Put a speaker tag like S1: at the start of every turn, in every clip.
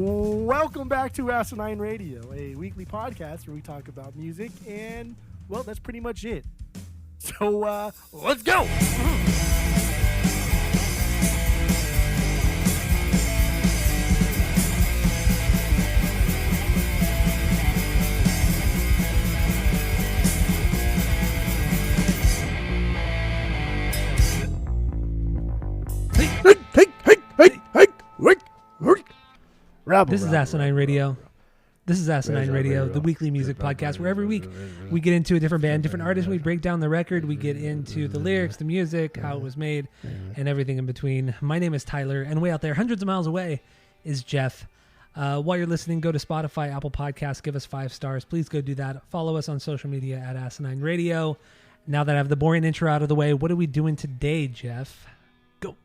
S1: Welcome back to Asinine Radio, a weekly podcast where we talk about music, and, well, that's pretty much it. So, let's go!
S2: This is Asinine Radio. This is Asinine Radio, the weekly music podcast where every week we get into a different band, different artist. We break down the record. We get into the lyrics, the music, how it was made, and everything in between. My name is Tyler, and way out there, hundreds of miles away, is Jeff. While you're listening, go to Spotify, Apple Podcasts, give us 5 stars. Please go do that. Follow us on social media at Asinine Radio. Now that I have the boring intro out of the way, what are we doing today, Jeff? Go.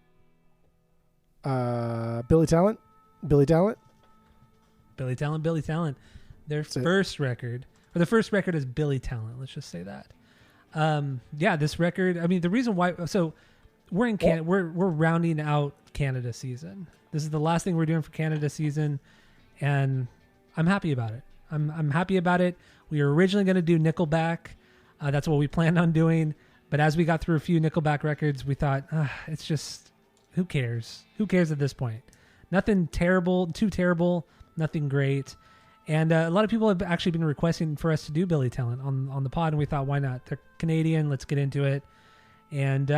S1: Billy Talent.
S2: Billy Talent. Their first record, or the first record is Billy Talent. Let's just say that. This record. I mean, the reason why. So we're in Canada. We're rounding out Canada season. This is the last thing we're doing for Canada season, and I'm happy about it. I'm happy about it. We were originally going to do Nickelback. That's what we planned on doing. But as we got through a few Nickelback records, we thought it's just who cares? Who cares at this point? Nothing terrible, too terrible. Nothing great. And a lot of people have actually been requesting for us to do Billy Talent on the pod, and we thought, why not? They're Canadian. Let's get into it. And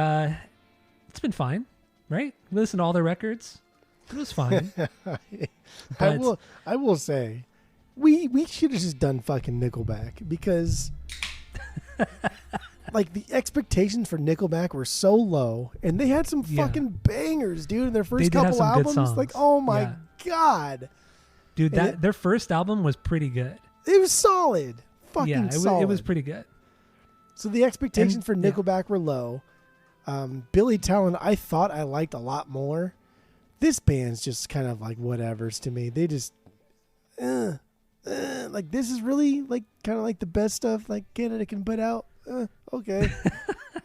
S2: it's been fine, right? We listened to all their records. It was fine.
S1: I will say, we should have just done fucking Nickelback, because like the expectations for Nickelback were so low, and they had some fucking bangers, dude, in their first couple albums. Like, oh my God.
S2: Dude, their first album was pretty good.
S1: It was solid. Fucking solid.
S2: It was pretty good.
S1: So the expectations for Nickelback were low. Billy Talent, I thought I liked a lot more. This band's just kind of like whatevers to me. They just, like, this is really like kind of like the best stuff like Canada can put out. Okay,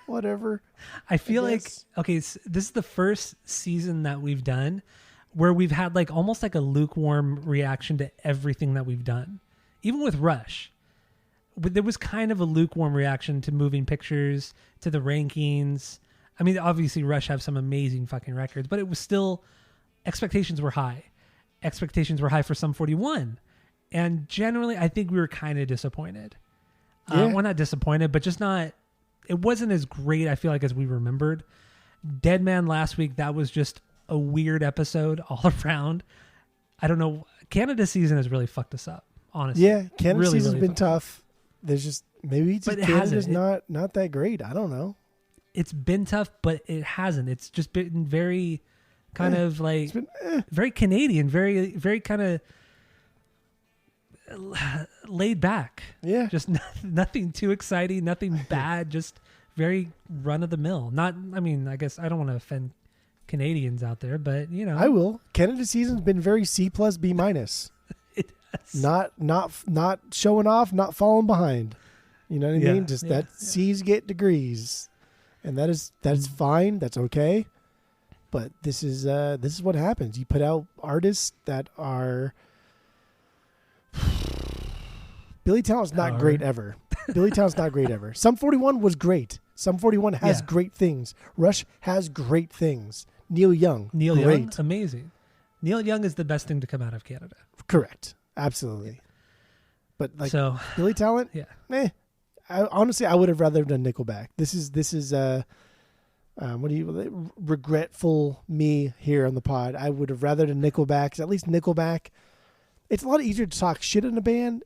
S1: whatever.
S2: I feel like, okay, so this is the first season that we've done where we've had like almost like a lukewarm reaction to everything that we've done. Even with Rush, there was kind of a lukewarm reaction to Moving Pictures, to the rankings. I mean, obviously Rush have some amazing fucking records, but it was still, expectations were high. Expectations were high for Sum 41. And generally, I think we were kind of disappointed. Well, not disappointed, but just not, it wasn't as great, I feel like, as we remembered. Dead Man last week, that was just a weird episode all around. I don't know. Canada season has really fucked us up, honestly.
S1: Yeah, Canada season's been tough. There's just, maybe just Canada's not that great. I don't know.
S2: It's been tough, but it hasn't. It's just been very kind of like, very Canadian, very, very kind of laid back.
S1: Yeah.
S2: Just nothing too exciting, nothing bad, just very run of the mill. I mean, I guess I don't want to offend Canadians out there, but you know,
S1: I will. Canada season's been very C+, B-.
S2: It has.
S1: Not showing off, not falling behind. You know what I mean? Just that C's get degrees, and that's fine. That's okay. But this is what happens. You put out artists that are. Billy Talent's not great ever. Billy Talent's not great ever. Sum 41 was great. Sum 41 has great things. Rush has great things. Neil Young,
S2: amazing. Neil Young is the best thing to come out of Canada.
S1: Correct. Absolutely. But like Billy Talent, honestly, I would have rather done Nickelback. This is regretful me here on the pod. I would have rather done Nickelback. 'Cause at least Nickelback, it's a lot easier to talk shit in a band,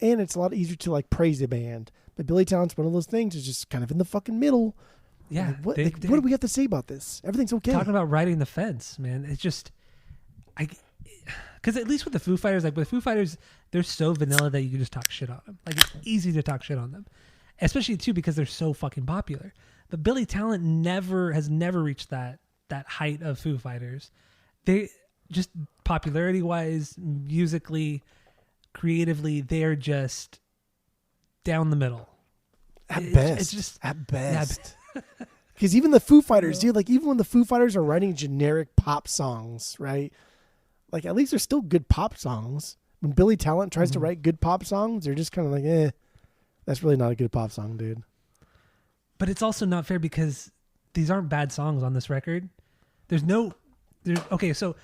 S1: and it's a lot easier to like praise a band. But Billy Talent's one of those things is just kind of in the fucking middle.
S2: Yeah.
S1: What do we have to say about this? Everything's okay.
S2: Talking about riding the fence, man. It's just, because at least with the Foo Fighters, like with Foo Fighters, they're so vanilla that you can just talk shit on them. Like, it's easy to talk shit on them, especially too because they're so fucking popular. But Billy Talent has never reached that height of Foo Fighters. They just popularity wise, musically, creatively, they're just down the middle.
S1: At best. Because even the Foo Fighters, dude, like even when the Foo Fighters are writing generic pop songs, right? like at least there's still good pop songs. When Billy Talent tries to write good pop songs, they're just kind of like, that's really not a good pop song, dude.
S2: But it's also not fair because these aren't bad songs on this record. Okay, so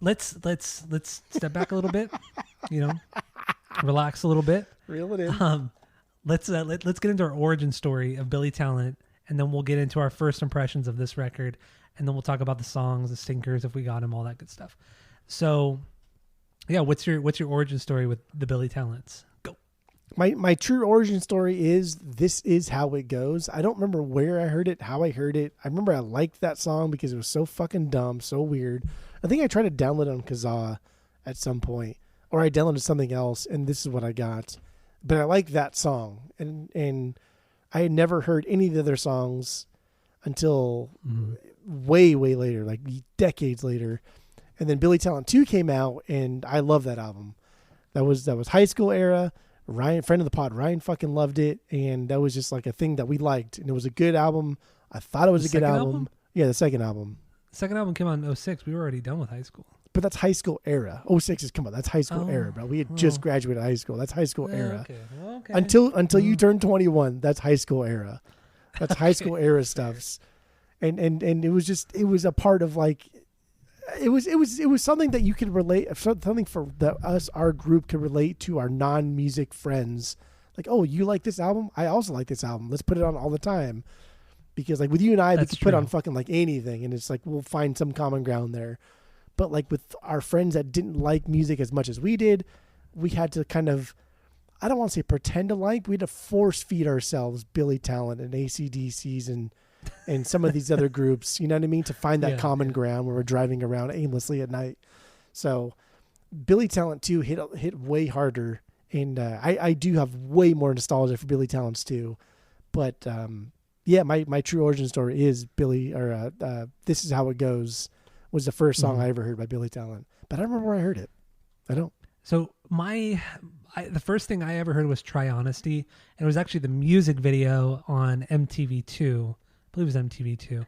S2: let's step back a little bit, relax a little bit.
S1: Reel it in.
S2: Let's get into our origin story of Billy Talent, and then we'll get into our first impressions of this record, and then we'll talk about the songs, the stinkers, if we got them, all that good stuff. So, yeah, what's your origin story with the Billy Talents? Go.
S1: My true origin story is This Is How It Goes. I don't remember where I heard it, how I heard it. I remember I liked that song because it was so fucking dumb, so weird. I think I tried to download it on Kazaa at some point, or I downloaded something else, and this is what I got. But I like that song, and I had never heard any of the other songs until way, way later, like decades later. And then Billy Talent 2 came out, and I love that album. That was high school era. Ryan, friend of the pod, Ryan fucking loved it, and that was just like a thing that we liked, and it was a good album. I thought it was a good album. Yeah, the second album.
S2: The second album came out in 2006. We were already done with high school.
S1: But that's high school era. 2006 is, come on, that's high school era, bro. We had just graduated high school. That's high school era.
S2: Okay.
S1: Until you turn 21, that's high school era. That's high school era stuffs. And it was a part of like, it was something that you could relate, something for our group could relate to our non-music friends. Like, oh, you like this album? I also like this album. Let's put it on all the time. Because like with you and I, we could put on fucking like anything, and it's like we'll find some common ground there. But like with our friends that didn't like music as much as we did, we had to kind of, I don't want to say pretend to like, we had to force feed ourselves Billy Talent and AC/DCs and some of these other groups, you know what I mean? To find that common ground when we're driving around aimlessly at night. So Billy Talent 2 hit way harder. And I do have way more nostalgia for Billy Talents too. But my true origin story is This Is How It Goes was the first song I ever heard by Billy Talent. But I don't remember where I heard it. I don't.
S2: So the first thing I ever heard was Try Honesty. And it was actually the music video on MTV2. I believe it was MTV2.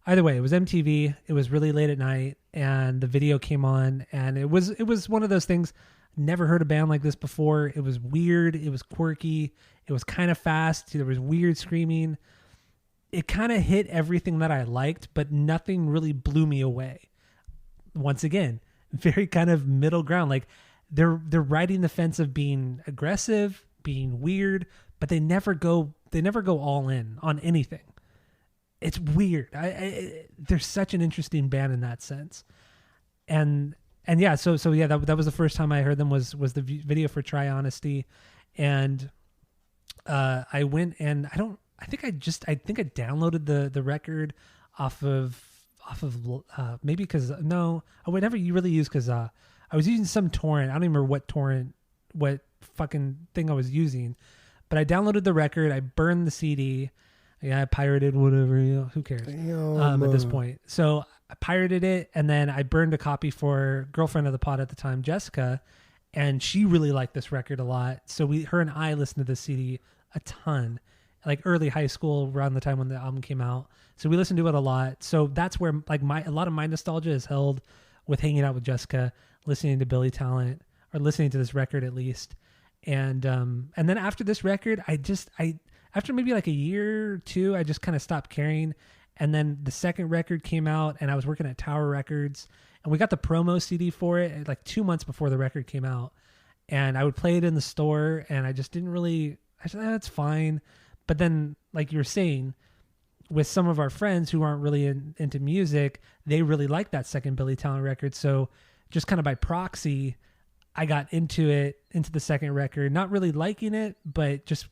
S2: Either way, it was MTV. It was really late at night, and the video came on, and it was one of those things. Never heard a band like this before. It was weird. It was quirky. It was kind of fast. There was weird screaming. It kind of hit everything that I liked, but nothing really blew me away. Once again, very kind of middle ground. Like they're riding the fence of being aggressive, being weird, but they never go all in on anything. It's weird. They're such an interesting band in that sense. And yeah, so yeah, that was the first time I heard them was the video for Try Honesty. And I went and I think I downloaded the record off of maybe because no, I would never really use Kazaa. I was using some torrent. I don't even remember what fucking thing I was using, but I downloaded the record. I burned the CD. Yeah, I pirated whatever. Who cares at this point? So I pirated it, and then I burned a copy for girlfriend of the pod at the time, Jessica, and she really liked this record a lot. So her and I listened to the CD a ton. Like early high school, around the time when the album came out. So we listened to it a lot. So that's where like a lot of my nostalgia is held with hanging out with Jessica, listening to Billy Talent, or listening to this record at least. And then after this record, after maybe like a year or two, I just kind of stopped caring. And then the second record came out, and I was working at Tower Records, and we got the promo CD for it like 2 months before the record came out. And I would play it in the store, and I just didn't really, I said, that's fine. But then, like you were saying, with some of our friends who aren't really into music, they really liked that second Billy Talent record. So just kind of by proxy, I got into the second record, not really liking it, but just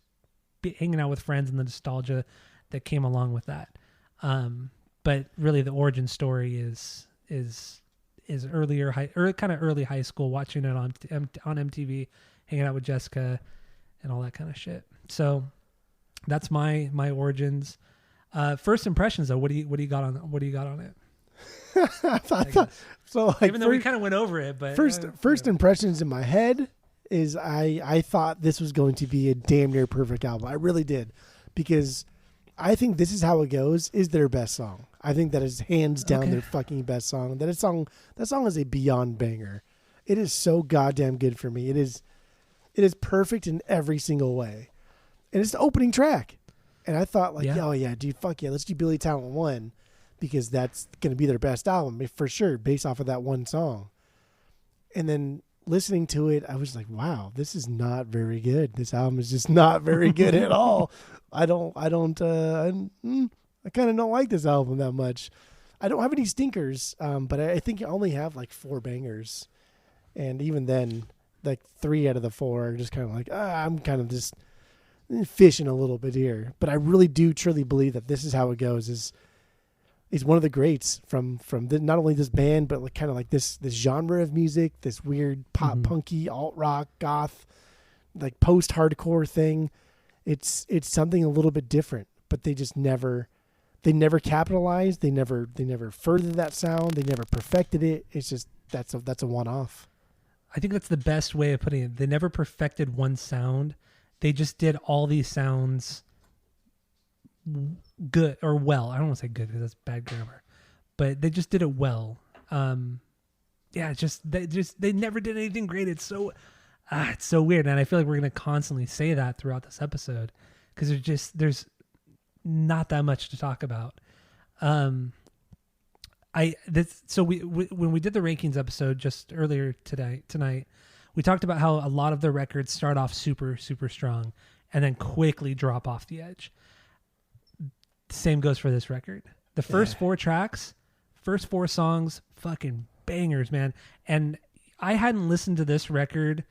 S2: hanging out with friends and the nostalgia that came along with that. But really the origin story is earlier, kind of early high school, watching it on MTV, hanging out with Jessica and all that kind of shit. So that's my origins. First impressions though, what do you got on it?
S1: I thought, so like,
S2: even though we kind of went over it, but
S1: first impressions in my head is I thought this was going to be a damn near perfect album. I really did, because I think This Is How It Goes is their best song. I think that is hands down their fucking best song. That song is a beyond banger. It is so goddamn good for me. It is perfect in every single way. And it's the opening track. And I thought oh yeah, dude, fuck yeah, let's do Billy Talent 1 because that's going to be their best album for sure based off of that one song. And then listening to it, I was like, wow, this is not very good. This album is just not very good at all. I kind of don't like this album that much. I don't have any stinkers, but I think I only have like 4 bangers. And even then, like 3 out of the 4 are just kind of like, I'm kind of just fishing a little bit here. But I really do truly believe that This Is How It Goes is one of the greats from not only this band, but like kind of like this genre of music, this weird pop punky, alt rock, goth, like post hardcore thing. It's something a little bit different, but they just never capitalized. They never furthered that sound. They never perfected it. It's just that's a one off.
S2: I think that's the best way of putting it. They never perfected one sound. They just did all these sounds good or well. I don't want to say good because that's bad grammar, but they just did it well. They never did anything great. It's so weird, and I feel like we're going to constantly say that throughout this episode because there's not that much to talk about. When we did the rankings episode just earlier tonight, we talked about how a lot of the records start off super, super strong and then quickly drop off the edge. Same goes for this record. The first 4 tracks, first 4 songs, fucking bangers, man. And I hadn't listened to this record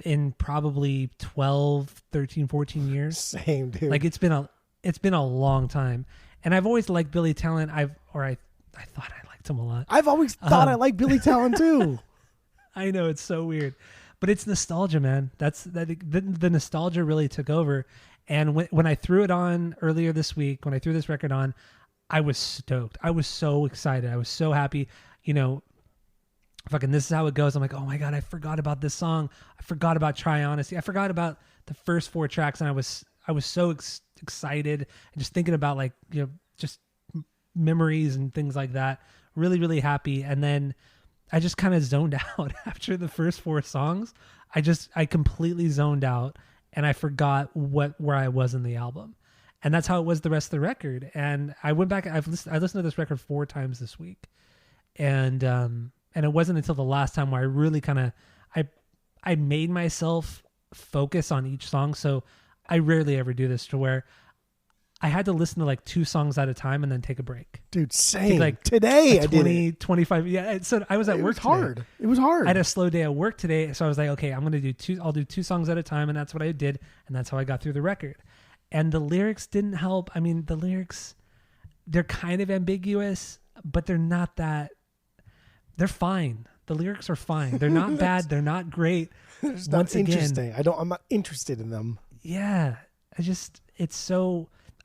S2: in probably 12, 13, 14 years.
S1: Same, dude.
S2: Like it's been a long time. And I've always liked Billy Talent. I thought I liked him a lot.
S1: I've always thought I liked Billy Talent too.
S2: I know, it's so weird, but it's nostalgia, man. The nostalgia really took over. And when I threw it on earlier this week, when I threw this record on, I was stoked. I was so excited. I was so happy. Fucking This Is How It Goes. I'm like, oh my God, I forgot about this song. I forgot about Try Honesty. I forgot about the first 4 tracks. And I was so excited and just thinking about just memories and things like that. Really, really happy. And then I just kind of zoned out after the first 4 songs. I completely zoned out and I forgot where I was in the album. And that's how it was the rest of the record. And I went back, I listened to this record 4 times this week. And it wasn't until the last time where I really kind of, I made myself focus on each song. So I rarely ever do this to where I had to listen to like 2 songs at a time and then take a break.
S1: Dude, same.
S2: Like
S1: today I
S2: 20,
S1: did
S2: 25. Yeah. So I was at work.
S1: It was hard.
S2: Today.
S1: It was hard.
S2: I had a slow day at work today. So I was like, okay, I'll do 2 songs at a time. And that's what I did. And that's how I got through the record. And the lyrics didn't help. I mean, the lyrics, they're kind of ambiguous, but they're not that, they're fine. The lyrics are fine. They're not bad. They're not great.
S1: It's not interesting. I'm not interested in them.
S2: Yeah.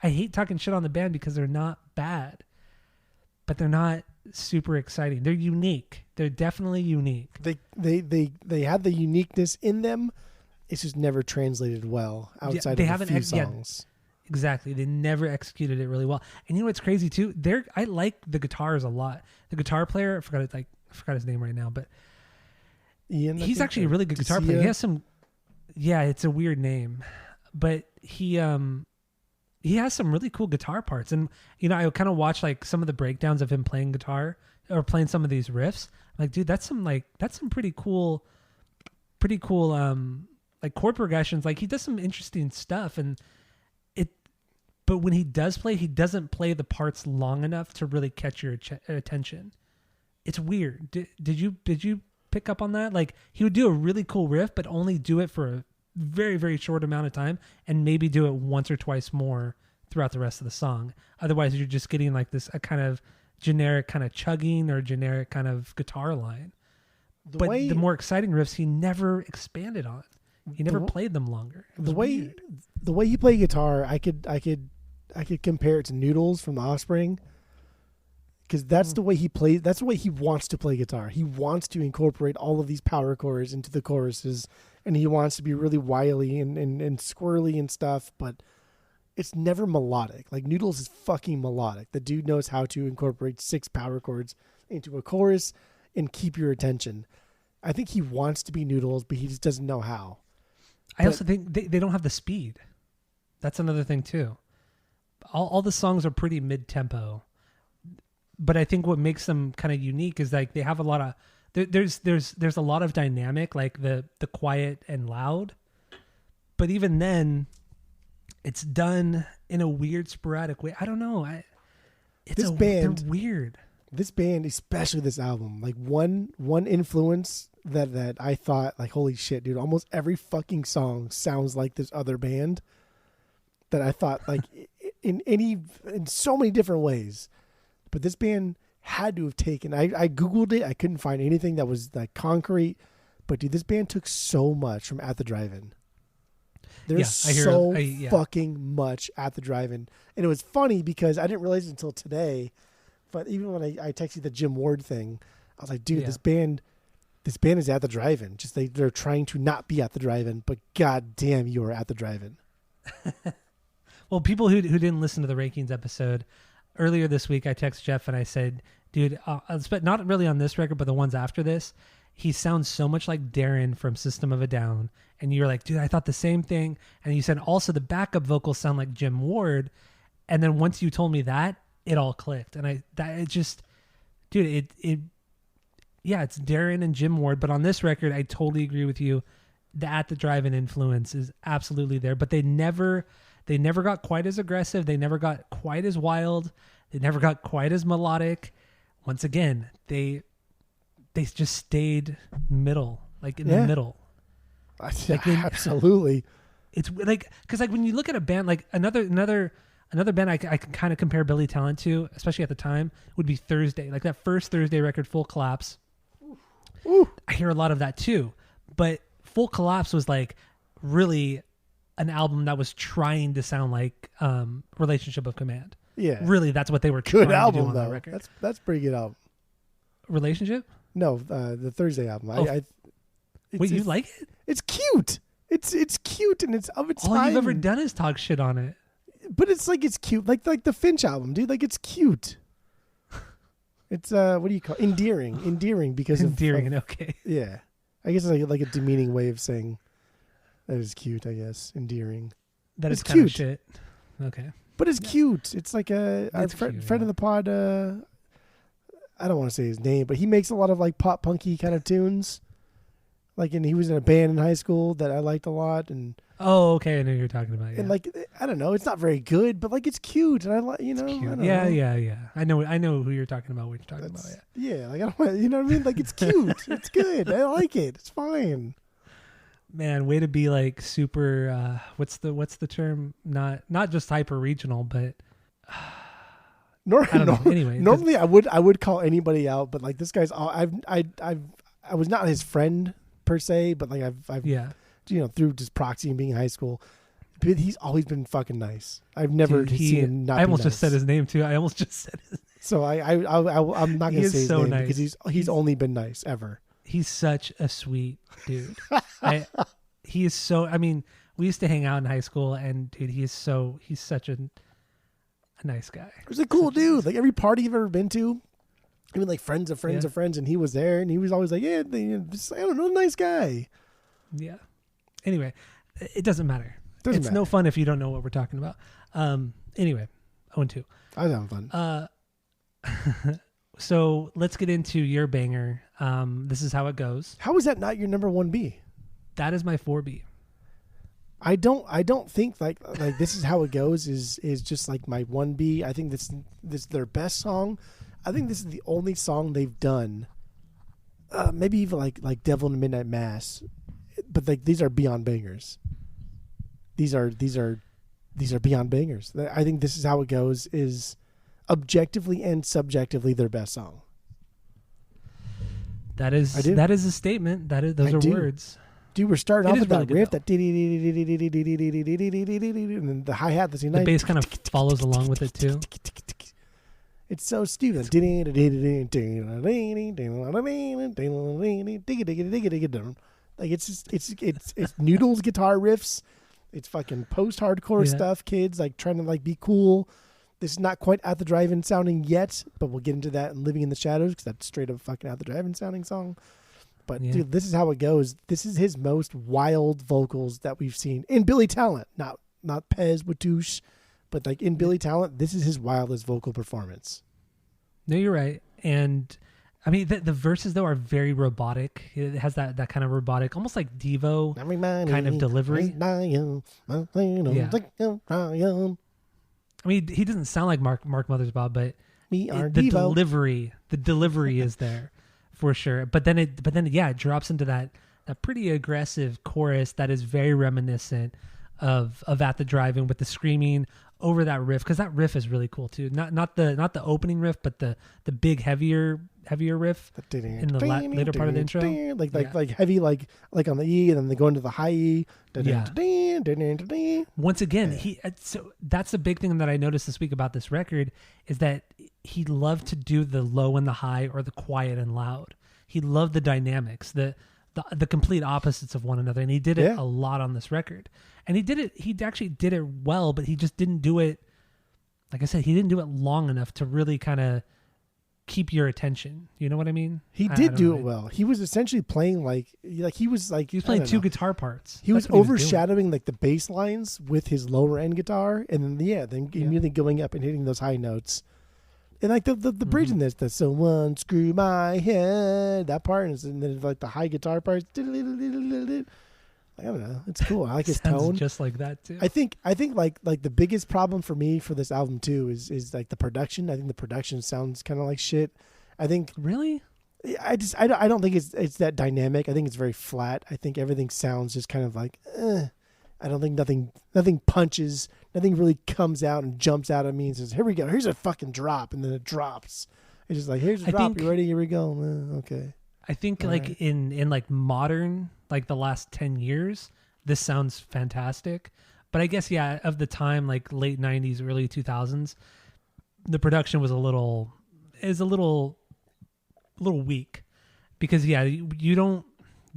S2: I hate talking shit on the band because they're not bad, but they're not super exciting. They're unique. They're definitely unique.
S1: They have the uniqueness in them. It's just never translated well outside of a few songs.
S2: Exactly. They never executed it really well. And you know what's crazy too? I like the guitars a lot. The guitar player, I forgot his name right now, but
S1: Ian,
S2: he's actually a really good guitar player. He has it's a weird name, but he has some really cool guitar parts. And, I kind of watch like some of the breakdowns of him playing guitar or playing some of these riffs. I'm like, dude, that's some pretty cool, like chord progressions. Like he does some interesting stuff but when he does play, he doesn't play the parts long enough to really catch your attention. It's weird. Did you pick up on that? Like he would do a really cool riff, but only do it for a very, very short amount of time and maybe do it once or twice more throughout the rest of the song. Otherwise you're just getting like a kind of generic kind of chugging or generic kind of guitar line. The more exciting riffs he never expanded on. He never played them longer.
S1: The way he played guitar, I could compare it to Noodles from The Offspring. Because that's the way he plays. That's the way he wants to play guitar. He wants to incorporate all of these power chords into the choruses, and he wants to be really wily and squirrely and stuff. But it's never melodic. Like Noodles is fucking melodic. The dude knows how to incorporate 6 power chords into a chorus and keep your attention. I think he wants to be Noodles, but he just doesn't know how.
S2: I also think they don't have the speed. That's another thing too. All the songs are pretty mid-tempo, but I think what makes them kind of unique is like they have a lot of there's a lot of dynamic, like the quiet and loud, but even then, it's done in a weird, sporadic way. I don't know. They're weird.
S1: This band, especially this album, like one influence that I thought, like, holy shit, dude, almost every fucking song sounds like this other band. That I thought, like, in so many different ways, but this band had to have taken. I googled it. I couldn't find anything that was like concrete, but dude, this band took so much from At the Drive-In. There's fucking much at the Drive-In, and it was funny because I didn't realize it until today. But even when I texted the Jim Ward thing, I was like, dude, this band is at the Drive-In. Just they're trying to not be at the Drive-In, but god damn, you are at the Drive-In.
S2: Well, people who didn't listen to the Rankings episode earlier this week, I texted Jeff and I said, dude, not really on this record, but the ones after this, he sounds so much like Darren from System of a Down. And you're like, dude, I thought the same thing. And you said also the backup vocals sound like Jim Ward. And then once you told me that, it all clicked. And it's Darren and Jim Ward. But on this record, I totally agree with you. The At the Drive-In influence is absolutely there, but they never got quite as aggressive. They never got quite as wild. They never got quite as melodic. Once again, they just stayed middle, like in the middle.
S1: Absolutely.
S2: It's like, because like when you look at a band, like another band I can kind of compare Billy Talent to, especially at the time, would be Thursday. Like that first Thursday record, Full Collapse.
S1: Ooh.
S2: I hear a lot of that too, but Full Collapse was like really an album that was trying to sound like Relationship of Command.
S1: Yeah.
S2: Really, that's what they were trying
S1: good album,
S2: to do on
S1: though.
S2: that record.
S1: That's pretty good album.
S2: Relationship?
S1: No, the Thursday album.
S2: Wait, you like it?
S1: It's cute. It's cute and it's of its time.
S2: All you've ever done is talk shit on it.
S1: But it's like it's cute. Like the Finch album, dude. Like it's cute. It's what do you call it? Endearing because
S2: endearing,
S1: of
S2: okay.
S1: Yeah. I guess it's like a demeaning way of saying that is cute, I guess. Endearing.
S2: That
S1: it's
S2: is kind
S1: cute.
S2: of shit. Okay.
S1: But it's cute. It's like our friend of the pod, I don't want to say his name, but he makes a lot of like pop punky kind of tunes. Like, and he was in a band in high school that I liked a lot, and
S2: oh, okay, I know who you're talking about. Yeah.
S1: And like, I don't know, it's not very good, but like, it's cute, and I like, I don't know.
S2: Yeah. I know who you're talking about. What you're talking about?
S1: Yeah, like I don't, you know what I mean? Like, it's cute, it's good, I like it, it's fine.
S2: Man, way to be like super. What's the term? Not just hyper regional, but. I don't know. Anyway,
S1: normally I would call anybody out, but like this guy's all I was not his friend per se, but like I've through just proxy and being in high school, but he's always been fucking nice. I've never seen him not.
S2: I almost
S1: be nice.
S2: just said his name too. I'm
S1: not gonna say his
S2: so
S1: name
S2: nice.
S1: because he's only been nice ever.
S2: He's such a sweet dude. He is so. I mean, we used to hang out in high school, and dude, he's such a nice guy.
S1: He's a cool dude. Like every party you've ever been to, even like friends of friends of friends, and he was there, and he was always like, yeah, just, I don't know, nice guy.
S2: Yeah. Anyway, it doesn't matter.
S1: It's
S2: no fun if you don't know what we're talking about. Anyway, 0-2.
S1: I was having fun.
S2: So let's get into your banger. This is how it goes.
S1: How is that not your number 1B?
S2: That is my 4B.
S1: I don't think like this is how it goes is just like my 1B. I think this is their best song. I think this is the only song they've done. Maybe even like Devil in the Midnight Mass, but like these are beyond bangers. These are beyond bangers. I think This Is How It Goes is objectively and subjectively their best song.
S2: That is a statement. Those are words.
S1: Dude, we're starting off with that riff, that and the hi-hat.
S2: The bass kind of follows along with it too.
S1: It's so stupid. Like it's Noodles guitar riffs It's fucking post-hardcore stuff. Kids like trying to like be cool. This is not quite At the Drive-In sounding yet, but we'll get into that in Living in the Shadows because that's straight up fucking At the Drive-In sounding song. But dude, this is how it goes. This is his most wild vocals that we've seen in Billy Talent, not Pez Watouche, but like in Billy Talent, this is his wildest vocal performance.
S2: No, you're right. And I mean, the verses though are very robotic. It has that kind of robotic, almost like Devo kind of delivery. I mean, he doesn't sound like Mark Mothersbaugh, but the delivery is there for sure. But then it drops into that pretty aggressive chorus that is very reminiscent of At the Drive-In with the screaming over that riff, because that riff is really cool too. Not the opening riff, but the big heavier riff in the later part of the intro,
S1: like heavy, like on the E, and then they go into the high E.
S2: Once again, so that's the big thing that I noticed this week about this record is that he loved to do the low and the high, or the quiet and loud. He loved the dynamics, the complete opposites of one another, and he did it a lot on this record. And he actually did it well, but he just didn't do it, like I said, he didn't do it long enough to really kind of keep your attention. You know what I mean?
S1: He did do it well. He was essentially playing he was
S2: playing two guitar parts.
S1: He was overshadowing like the bass lines with his lower end guitar, and then immediately going up and hitting those high notes. And like the bridge in this, the someone screw my head, that part, and then like the high guitar parts. I don't know. It's cool. I like his tone.
S2: Just like that too.
S1: I think like the biggest problem for me for this album too is like the production. I think the production sounds kind of like shit. I think
S2: really.
S1: I don't think it's that dynamic. I think it's very flat. I think everything sounds just kind of like. I don't think nothing punches. Nothing really comes out and jumps out at me and says, "Here we go. Here's a fucking drop," and then it drops. It's just like, "Here's a drop. You ready? Here we go." Okay.
S2: I think all like right. in like modern, like the last 10 years, this sounds fantastic. But I guess of the time, like late 90s, early 2000s, the production was a little weak because the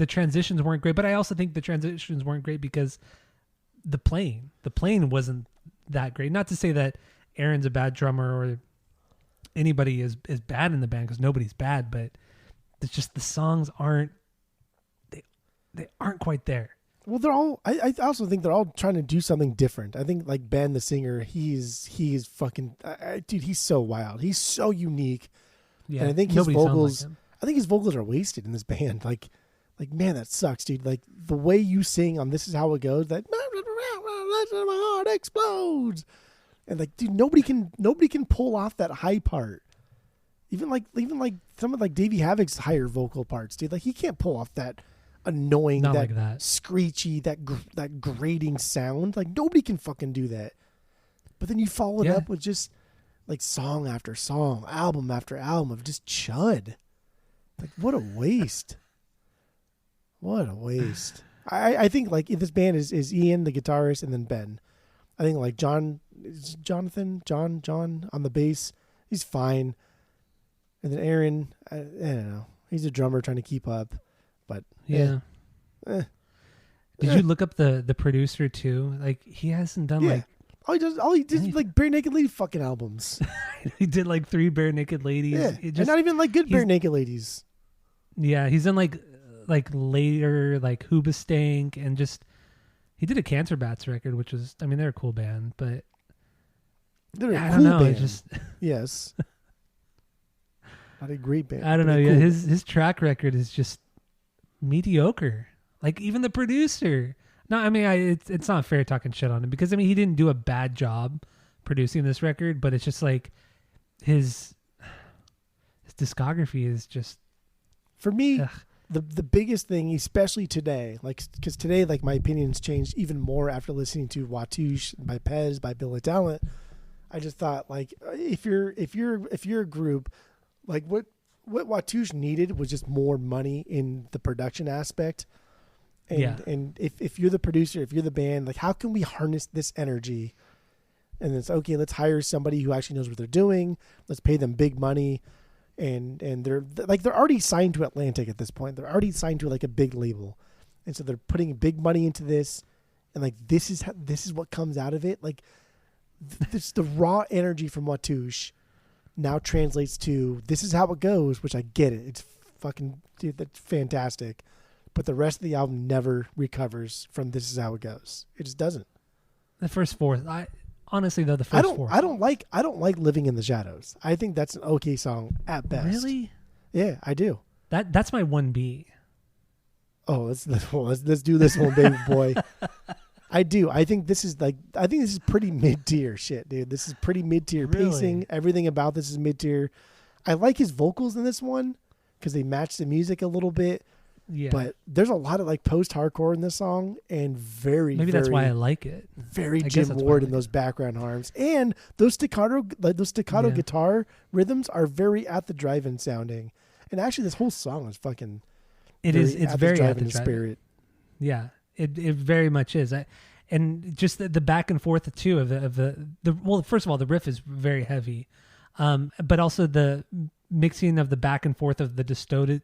S2: transitions weren't great. But I also think the transitions weren't great because the playing wasn't that great. Not to say that Aaron's a bad drummer or anybody is bad in the band, because nobody's bad, but it's just the songs aren't quite there.
S1: Well, they're all. I also think they're all trying to do something different. I think like Ben, the singer, he's fucking dude. He's so wild. He's so unique. Yeah, and I think his vocals. Like I think his vocals are wasted in this band. Like man, that sucks, dude. Like the way you sing on "This Is How It Goes," that my heart explodes, and like, dude, nobody can pull off that high part. Even like some of like Davey Havok's higher vocal parts, dude. Like he can't pull off that annoying, that screechy, that grating sound. Like nobody can fucking do that. But then you follow it up with just like song after song, album after album of just chud. Like what a waste. What a waste. I think like this band is Ian, the guitarist, and then Ben. I think like John on the bass, he's fine. And then Aaron, I don't know. He's a drummer trying to keep up, but
S2: Did you look up the producer too? Like he hasn't done like
S1: all he did like Bare Naked Lady fucking albums.
S2: He did like 3 Bare Naked Ladies.
S1: Yeah, and not even like good Bare Naked Ladies.
S2: Yeah, he's done like later like Hoobastank, and just he did a Cancer Bats record, which was, I mean, they're a cool band, but
S1: they're
S2: I don't know.
S1: Band.
S2: Just
S1: yes. Not a great band.
S2: I don't know. Yeah, his track record is just mediocre. Like even the producer. No, I mean, it's not fair talking shit on him, because I mean he didn't do a bad job producing this record, but it's just like his discography is just,
S1: for me, the biggest thing, especially today, like because today like my opinion's changed even more after listening to Watouche by Pez, by Billy Talent. I just thought like if you're a group. Like what Watouche needed was just more money in the production aspect. And if you're the producer, if you're the band, like how can we harness this energy? And it's okay, let's hire somebody who actually knows what they're doing. Let's pay them big money. And they're already signed to Atlantic at this point. They're already signed to like a big label. And so they're putting big money into this. and like this is what comes out of it. Like this, the raw energy from Watouche now translates to This Is How It Goes, which I get it. It's fucking, dude, that's fantastic. But the rest of the album never recovers from This Is How It Goes. It just doesn't.
S2: The first fourth, honestly though, the first fourth.
S1: I don't like Living in the Shadows. I think that's an okay song at best.
S2: Really?
S1: Yeah, I do.
S2: That's my 1B.
S1: Oh, let's do this one, baby boy. I do. I think this is pretty mid-tier shit, dude. This is pretty mid-tier pacing. Everything about this is mid-tier. I like his vocals in this one because they match the music a little bit.
S2: Yeah.
S1: But there's a lot of like post-hardcore in this song, and
S2: maybe that's why I like it.
S1: Very Jim Ward in those background harms, and those staccato guitar rhythms are very At the Drive-In sounding. And actually, this whole song is fucking.
S2: It's very At the Drive-In
S1: spirit.
S2: Yeah, it very much is. And just the back and forth too of the well, first of all, the riff is very heavy, but also the mixing of the back and forth of the distorted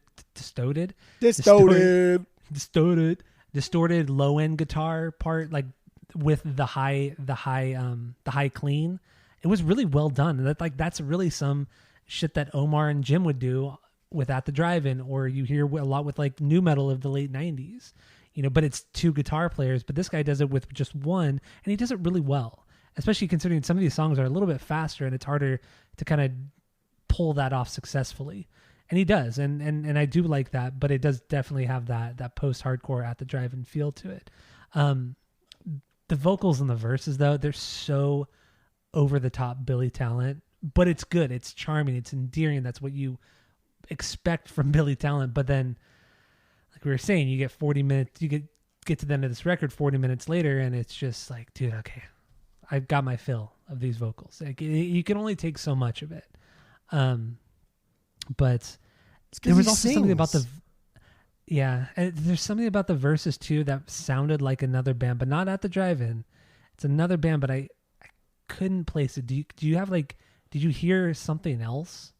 S2: low end guitar part, like with the high clean. It was really well done. And that's really some shit that Omar and Jim would do with At the Drive-In, or you hear a lot with like nu metal of the late 90s, but it's two guitar players, but this guy does it with just one, and he does it really well, especially considering some of these songs are a little bit faster and it's harder to kind of pull that off successfully. And he does. And I do like that, but it does definitely have that post-hardcore At the Drive-In feel to it. The vocals and the verses though, they're so over the top Billy Talent, but it's good. It's charming. It's endearing. That's what you expect from Billy Talent. But then, like we were saying, you get 40 minutes, you get to the end of this record 40 minutes later, and it's just like, dude, okay, I've got my fill of these vocals. Like, you can only take so much of it. But there was also something about there's something about the verses too that sounded like another band, but not At the Drive-In. It's another band, but I couldn't place it. Do you have did you hear something else?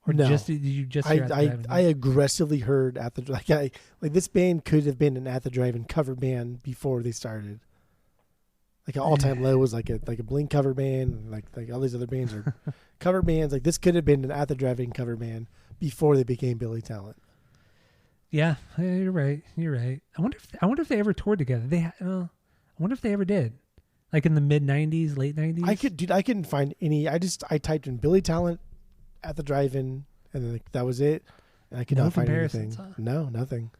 S2: Or
S1: no.
S2: Did you just hear
S1: I aggressively heard At the this band could have been an At the Drive-In cover band before they started. Like an All Time Low was like a Blink cover band, like all these other bands are cover bands. Like this could have been an At the Drive-In cover band before they became Billy Talent.
S2: Yeah, you're right. I wonder if they ever toured together. I wonder if they ever did. Like in the mid 90s, late 90s.
S1: I couldn't find any. I typed in Billy Talent At the Drive-In, and then that was it. And I could not find anything. Huh? No, nothing.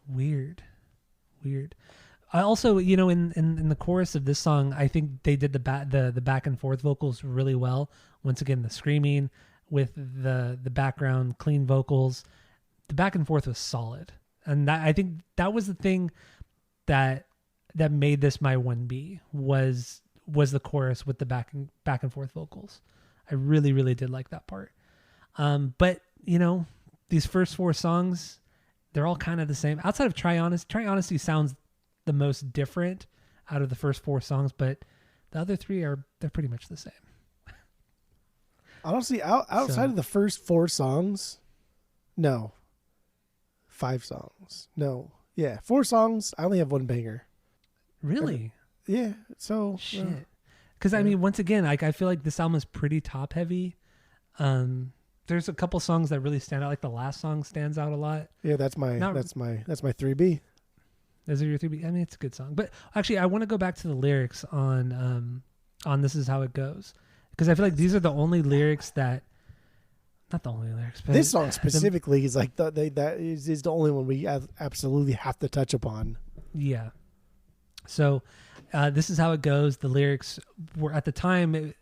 S2: Weird. I also, in the chorus of this song, I think they did the back and forth vocals really well. Once again, the screaming with the background clean vocals, the back and forth was solid, and I think that was the thing that made this my 1B was the chorus with the back and forth vocals. I really, really did like that part. But these first four songs, they're all kind of the same. Outside of Try Honesty. Try Honesty sounds the most different out of the first four songs, but the other three they're pretty much the same.
S1: Honestly, outside of the first four songs, no. 5 songs. No. Yeah, 4 songs. I only have one banger.
S2: Really?
S1: Yeah. So
S2: shit. Because I mean, once again, I feel like this album is pretty top heavy. There's a couple songs that really stand out. Like the last song stands out a lot.
S1: Yeah, that's my 3B.
S2: Those are your 3B. I mean, it's a good song. But actually, I want to go back to the lyrics on This Is How It Goes, because I feel like these are the only lyrics that. Not the only lyrics, but
S1: this song specifically is like that is the only one we absolutely have to touch upon.
S2: Yeah. So, This Is How It Goes. The lyrics were at the time.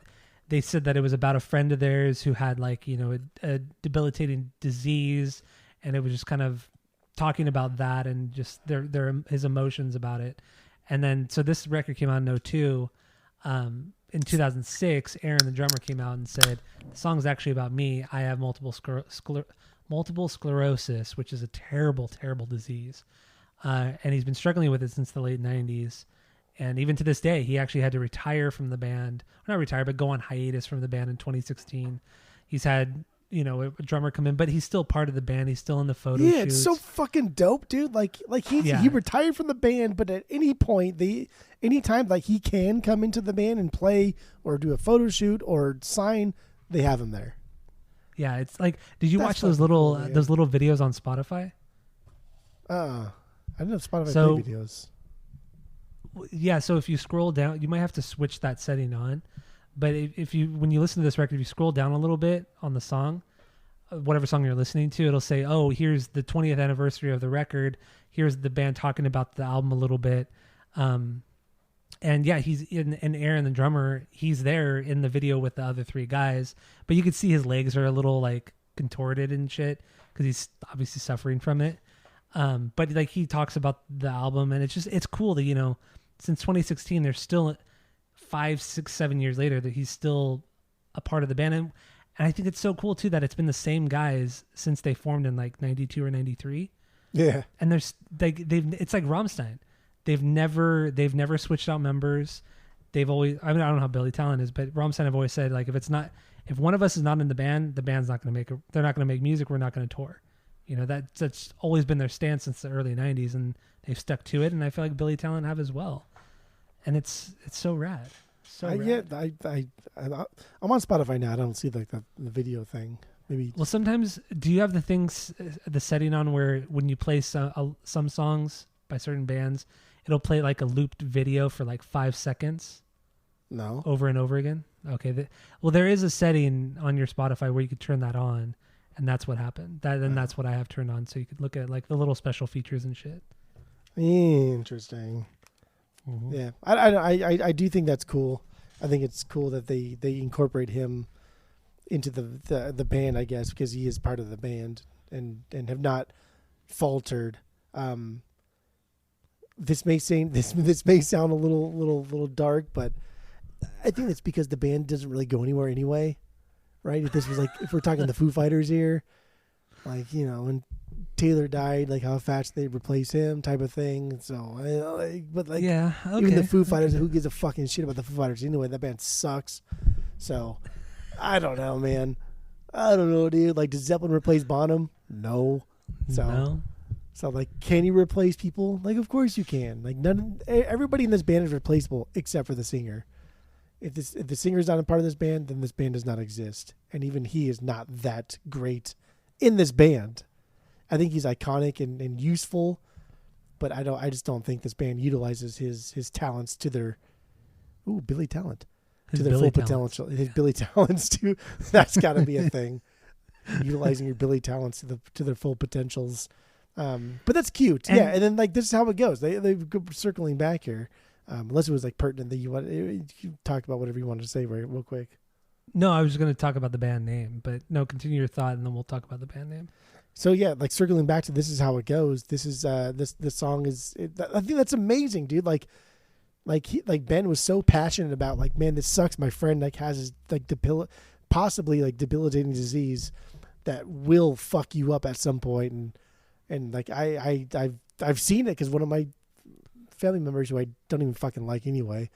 S2: They said that it was about a friend of theirs who had a debilitating disease, and it was just kind of talking about that and just his emotions about it. And then so this record came out in 2002. In 2006, Aaron, the drummer, came out and said, the song's actually about me. I have multiple sclerosis, which is a terrible, terrible disease. And he's been struggling with it since the late 90s. And even to this day, he actually had to retire from the band. Not retire, but go on hiatus from the band in 2016. He's had a drummer come in, but he's still part of the band. He's still in the photo
S1: Yeah,
S2: shoots.
S1: it's so fucking dope, dude. Like he retired from the band, but at any point, anytime like he can come into the band and play or do a photo shoot or sign, they have him there.
S2: Yeah, it's like, did you watch those little videos on Spotify?
S1: I didn't know Spotify
S2: play
S1: videos.
S2: Yeah, so if you scroll down, you might have to switch that setting on. But when you listen to this record, if you scroll down a little bit on the song, whatever song you're listening to, it'll say, "Oh, here's the 20th anniversary of the record. Here's the band talking about the album a little bit." And yeah, he's in Aaron, the drummer. He's there in the video with the other three guys, but you can see his legs are a little like contorted and shit because he's obviously suffering from it. But like he talks about the album, and it's cool that since 2016, there's still 5, 6, 7 years later that he's still a part of the band. And I think it's so cool too that it's been the same guys since they formed in like 92 or 93.
S1: Yeah.
S2: And there's it's like Rammstein. They've never switched out members. They've always, I don't know how Billy Talent is, but Rammstein have always said, like, if one of us is not in the band's not going to they're not going to make music. We're not going to tour. That's always been their stance since the early 90s, and they've stuck to it. And I feel like Billy Talent have as well. And it's so rad.
S1: I'm on Spotify now. I don't see like the video thing. Maybe.
S2: Well, sometimes do you have the setting on where when you play some songs by certain bands, it'll play like a looped video for like 5 seconds?
S1: No.
S2: Over and over again? Okay. There is a setting on your Spotify where you could turn that on, and that's what happened. That's what I have turned on, so you could look at like the little special features and shit.
S1: Interesting. Mm-hmm. Yeah, I do think that's cool. I think it's cool that they incorporate him into the band, I guess, because he is part of the band and have not faltered. This may sound a little dark, but I think it's because the band doesn't really go anywhere anyway, right? If we're talking the Foo Fighters here, like when Taylor died, like how fast they replace him, type of thing. So,
S2: yeah, okay.
S1: Even the Foo Fighters, who gives a fucking shit about the Foo Fighters anyway? That band sucks. So, I don't know, man. I don't know, dude. Like, does Zeppelin replace Bonham? No. So, like, can you replace people? Like, of course you can. Like, everybody in this band is replaceable except for the singer. If the singer is not a part of this band, then this band does not exist, and even he is not that great in this band. I think he's iconic and useful, but I just don't think this band utilizes his talents to their Billy Talent to their full potential. His Billy Talents too. That's got to be a thing. Utilizing your Billy Talents to their full potentials. But that's cute. And and then like this is how it goes. They go circling back here. Unless it was like pertinent that you talk about whatever you wanted to say real quick.
S2: No, I was just going to talk about the band name, but no, continue your thought and then we'll talk about the band name.
S1: So yeah, like circling back to this is how it goes. This is this song is. I think that's amazing, dude. Like Ben was so passionate about like, man, this sucks. My friend like has his like possibly like debilitating disease that will fuck you up at some point, and like I've seen it because one of my family members who I don't even fucking like anyway.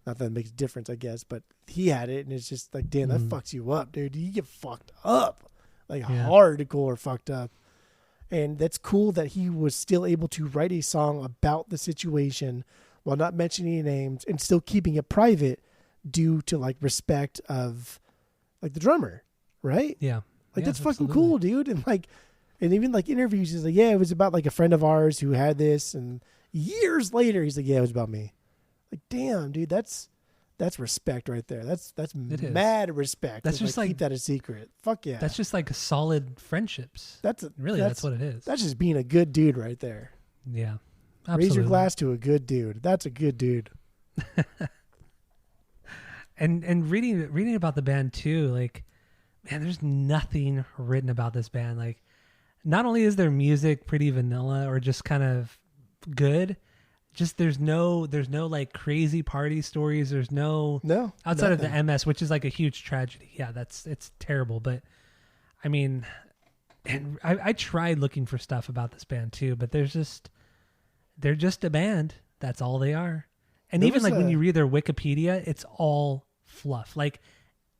S1: Not that it makes a difference, I guess, but he had it, and it's just like, damn, that fucks you up, dude. You get fucked up. Hardcore fucked up. And that's cool that he was still able to write a song about the situation while not mentioning any names and still keeping it private due to like respect of like the drummer, right?
S2: Yeah.
S1: Like that's fucking cool, dude. And even like interviews, he's like, yeah, it was about like a friend of ours who had this, and years later he's like, yeah, it was about me. Like, damn, dude, that's respect right there. That's mad respect.
S2: That's just like
S1: keep that a secret. Fuck yeah.
S2: That's just like solid friendships. That's what it is.
S1: That's just being a good dude right there.
S2: Yeah. Absolutely.
S1: Raise your glass to a good dude. That's a good dude.
S2: and reading about the band too, like, man, there's nothing written about this band. Like, not only is their music pretty vanilla or just kind of good, just there's no like crazy party stories. There's no outside of the MS, which is like a huge tragedy. Yeah, it's terrible. But I mean, and I tried looking for stuff about this band too, but they're just a band. That's all they are. And even like when you read their Wikipedia, it's all fluff. Like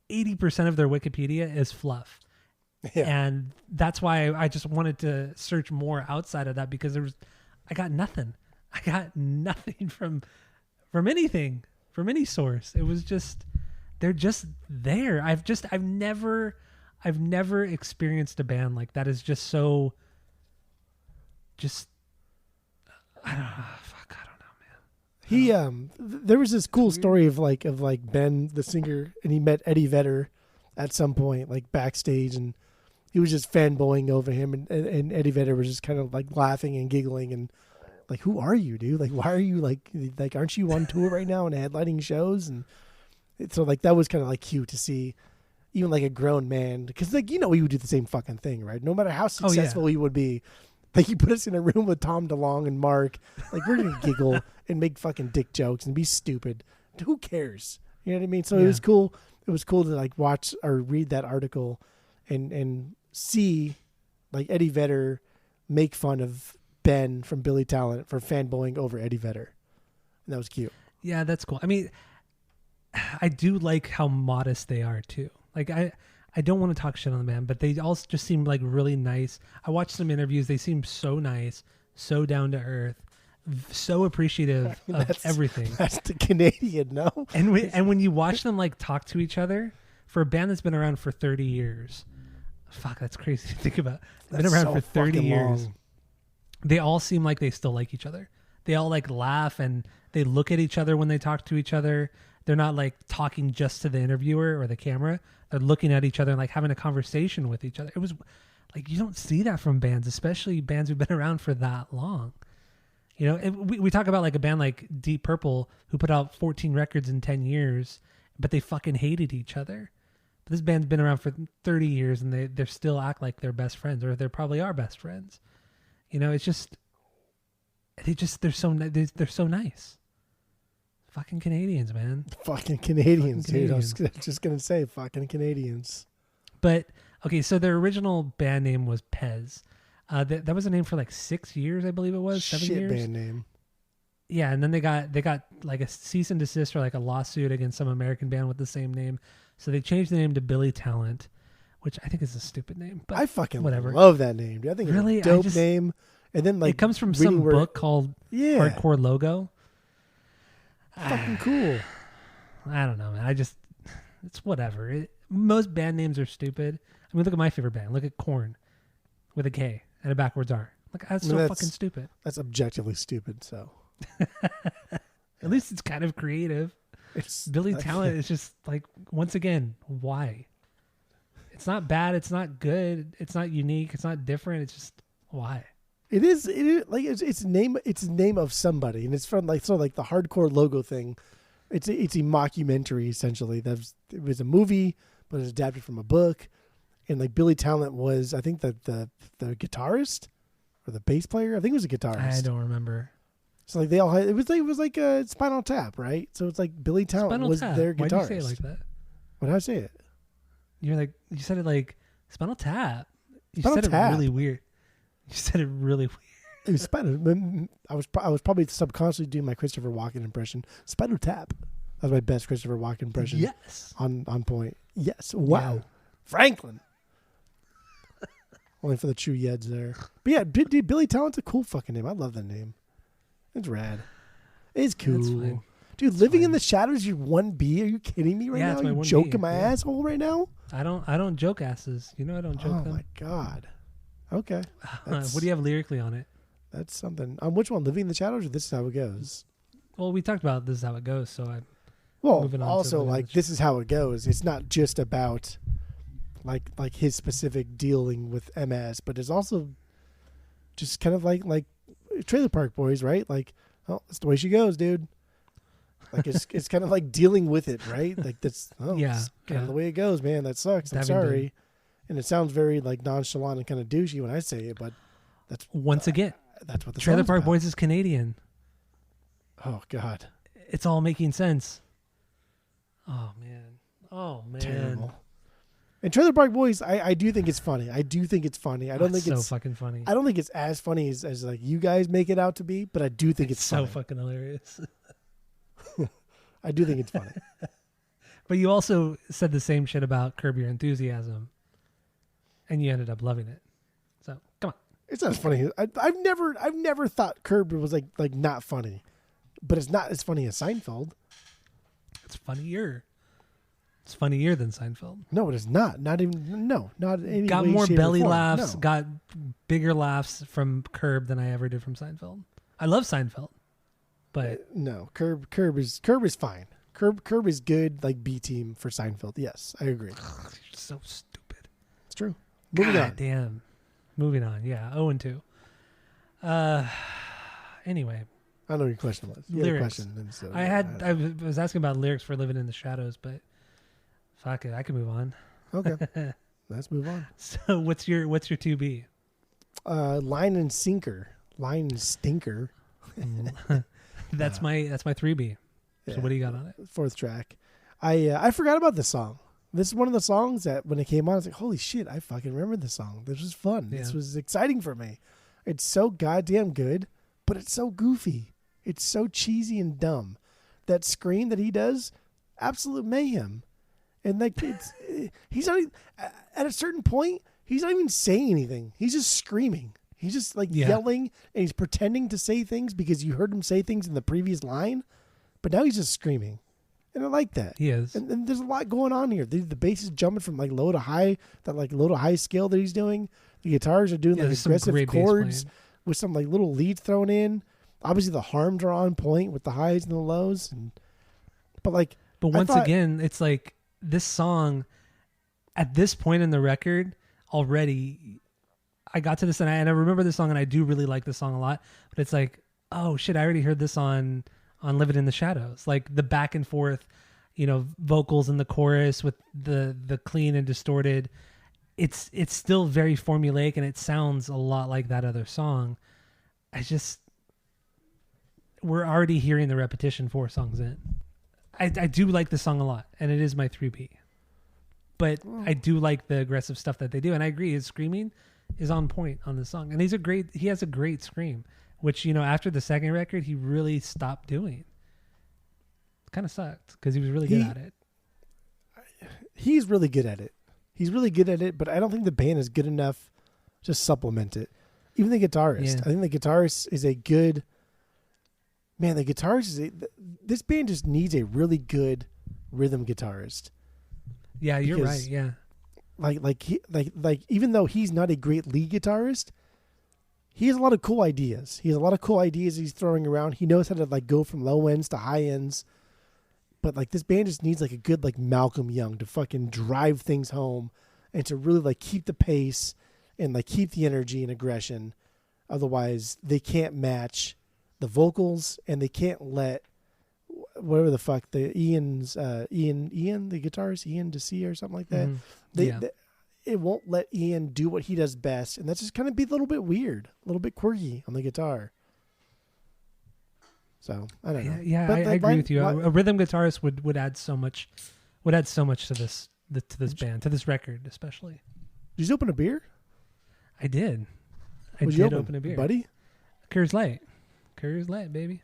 S2: 80% of their Wikipedia is fluff.
S1: Yeah.
S2: And that's why I just wanted to search more outside of that, because I got nothing. I got nothing from anything, from any source. It was just, they're just there. I've never experienced a band like that is just so, just, I don't know. Fuck, I don't know,
S1: man. There was this cool story of Ben, the singer, and he met Eddie Vedder at some point, like backstage, and he was just fanboying over him, and Eddie Vedder was just kind of like laughing and giggling and like, who are you, dude? Like, why are you like aren't you on tour right now and headlining shows? And so like that was kind of like cute to see, even like a grown man, because like he would do the same fucking thing, right? No matter how successful he would be, like he put us in a room with Tom DeLonge and Mark, like we're gonna giggle and make fucking dick jokes and be stupid. Who cares? You know what I mean? So it was cool. It was cool to like watch or read that article and see like Eddie Vedder make fun of Ben from Billy Talent for fanboying over Eddie Vedder. And that was cute.
S2: Yeah, that's cool. I mean, I do like how modest they are too. Like I don't want to talk shit on the band, but they all just seem like really nice. I watched some interviews. They seem so nice, so down to earth, so appreciative of everything.
S1: That's the Canadian, no?
S2: And when you watch them like talk to each other, for a band that's been around for 30 years, fuck, that's crazy to think about. They've been around for 30 years.
S1: Long.
S2: They all seem like they still like each other. They all like laugh and they look at each other when they talk to each other. They're not like talking just to the interviewer or the camera. They're looking at each other and like having a conversation with each other. It was like, you don't see that from bands, especially bands who've been around for that long. You know, we talk about like a band like Deep Purple who put out 14 records in 10 years, but they fucking hated each other. But this band's been around for 30 years and they still act like they're best friends, or they probably are best friends. You know, it's just, they're so nice. Fucking Canadians, man.
S1: Fucking Canadians, dude. I was just going to say fucking Canadians.
S2: But, okay, so their original band name was Pez. That was a name for like 6 years, I believe it was. 7 years.
S1: Shit band name.
S2: Yeah, and then they got like a cease and desist or like a lawsuit against some American band with the same name. So they changed the name to Billy Talent, which I think is a stupid name. But
S1: I fucking
S2: whatever.
S1: love that name, dude. I think
S2: really?
S1: It's a dope name. And then like
S2: it comes from some book called Hardcore Logo.
S1: Fucking cool.
S2: I don't know, man. It's whatever. Most band names are stupid. I mean, look at my favorite band. Look at Korn with a K and a backwards R. Like, that's fucking stupid.
S1: That's objectively stupid, so.
S2: At least it's kind of creative. Billy Talent is just like, once again, why? It's not bad. It's not good. It's not unique. It's not different. It's just, why?
S1: It is like it's name of somebody, and it's from like sort of like the Hardcore Logo thing. It's a mockumentary essentially. It was a movie, but it was adapted from a book, and like Billy Talent was, I think the guitarist or the bass player. I think it was a guitarist.
S2: I don't remember.
S1: So like they all had, it was like a Spinal Tap, right? So it's like Billy Talent
S2: Spinal
S1: was
S2: Tap.
S1: their guitarist.
S2: Why do you say it like that?
S1: What did I say it?
S2: You said it like Spinal Tap. You
S1: Spinal
S2: said
S1: Tap.
S2: it really weird. You said it really weird.
S1: It was Spinal. I was probably subconsciously doing my Christopher Walken impression. Spinal Tap. That was my best Christopher Walken impression.
S2: Yes.
S1: On point. Yes. Wow. Yeah. Franklin. Only for the true Yeds there. But yeah, dude, Billy Talent's a cool fucking name. I love that name. It's rad. It's cool. Dude, Living in the Shadows, you're 1B. Are you kidding me right now? You joking my asshole right now?
S2: I don't joke asses. You know I don't joke them.
S1: Oh my God. Okay.
S2: What do you have lyrically on it?
S1: That's something. On which one? Living in the Shadows or This Is How It Goes?
S2: Well, we talked about This Is How It Goes, so I'm moving on
S1: also
S2: to
S1: like This Is How It Goes. It's not just about like his specific dealing with MS, but it's also just kind of like Trailer Park Boys, right? Like, oh, that's the way she goes, dude. Like it's kind of like dealing with it, right? Like that's it's kind of the way it goes, man. That sucks. I'm sorry. And it sounds very like nonchalant and kind of douchey when I say it, but that's
S2: once again,
S1: that's what the
S2: Trailer Park Boys is Canadian.
S1: Oh God,
S2: it's all making sense. Oh man,
S1: terrible. And Trailer Park Boys, I do think it's funny. I do think it's funny. I don't think it's
S2: so fucking funny.
S1: I don't think it's as funny as like you guys make it out to be, but I do think it's
S2: so
S1: funny.
S2: Fucking hilarious.
S1: I do think it's funny.
S2: But you also said the same shit about Curb Your Enthusiasm. and you ended up loving it. So come on.
S1: It's not as funny. I've never thought Curb was like not funny, but it's not as funny as Seinfeld.
S2: It's funnier. It's funnier than Seinfeld.
S1: No, it is not. Not even. No, not any.
S2: Got
S1: way,
S2: more
S1: shape,
S2: belly
S1: or form.
S2: laughs.
S1: No.
S2: Got bigger laughs from Curb than I ever did from Seinfeld. I love Seinfeld, but
S1: No, Curb is fine. Curb is good, like B team for Seinfeld. Yes, I agree.
S2: you're so stupid.
S1: It's true. Moving on.
S2: Damn. Moving on. Yeah. 0-2. Anyway,
S1: I don't know what your question was. You
S2: lyrics.
S1: had a question. So
S2: I was asking about lyrics for Living in the Shadows, but fuck it, I can move on.
S1: Okay. Let's move on.
S2: So what's your 2B?
S1: Line and sinker. Line and stinker.
S2: That's my 3B. So
S1: Yeah.
S2: what do you got on it?
S1: Fourth track. I forgot about this song. This is one of the songs that when it came on, I was like, holy shit, I fucking remember this song. This was fun.
S2: Yeah.
S1: This was exciting for me. It's so goddamn good, but it's so goofy. It's so cheesy and dumb. That scream that he does, absolute mayhem. And like he's not even, at a certain point, he's not even saying anything. He's just screaming. He's just like yelling, and he's pretending to say things because you heard him say things in the previous line, but now he's just screaming. And I like that.
S2: He is.
S1: And there's a lot going on here. The bass is jumping from like low to high, that like low to high scale that he's doing. The guitars are doing like
S2: there's some
S1: aggressive
S2: great bass
S1: chords
S2: playing.
S1: with some like little leads thrown in. Obviously the harms are on point with the highs and the lows. But
S2: once again, it's like this song at this point in the record already, I got to this and I remember this song and I do really like this song a lot, but it's like, oh shit, I already heard this on Living in the Shadows. Like the back and forth, vocals in the chorus with the clean and distorted. It's still very formulaic and it sounds a lot like that other song. We're already hearing the repetition 4 songs in. I do like the song a lot and it is my 3B. But I do like the aggressive stuff that they do. And I agree, his screaming is on point on the song. And he has a great scream, which, after the second record, he really stopped doing. Kind of sucked because he was really good at it.
S1: He's really good at it. He's really good at it, but I don't think the band is good enough to supplement it. Even the guitarist. I think the guitarist is a good... Man, the guitarist this band just needs a really good rhythm guitarist.
S2: Yeah, you're right. Yeah.
S1: Like even though he's not a great lead guitarist, he has a lot of cool ideas. He has a lot of cool ideas he's throwing around. He knows how to like go from low ends to high ends. But like this band just needs like a good like Malcolm Young to fucking drive things home and to really like keep the pace and like keep the energy and aggression. Otherwise, they can't match the vocals and they can't let whatever the fuck Ian, the guitarist, Ian DeC or something like that. Mm-hmm. It won't let Ian do what he does best, and that's just kind of be a little bit weird, a little bit quirky on the guitar. So I don't know.
S2: Yeah, I agree with you. A rhythm guitarist would add so much, to this band, to this record especially.
S1: Did you open a beer?
S2: I did. I did open a beer,
S1: buddy.
S2: Coors Light, baby.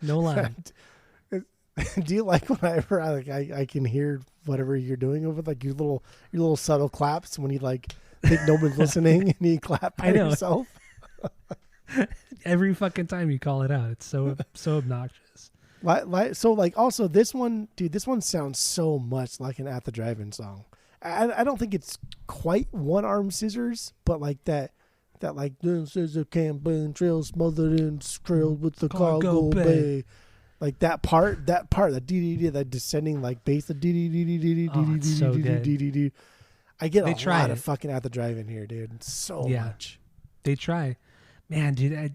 S2: No lime.
S1: Do you like whenever I can hear whatever you're doing over like your little subtle claps when you like think nobody's listening and you clap by yourself?
S2: Every fucking time you call it out, it's so obnoxious.
S1: So also this one, dude, this one sounds so much like an At the Drive-In song. I don't think it's quite One Arm Scissors, but like that like scissor can boom drill smothered and drilled with the cargo bay. Like that part, that dee that descending like bass, the dee. I get a lot of fucking At the Drive-In here, dude. So much.
S2: They try, man, dude.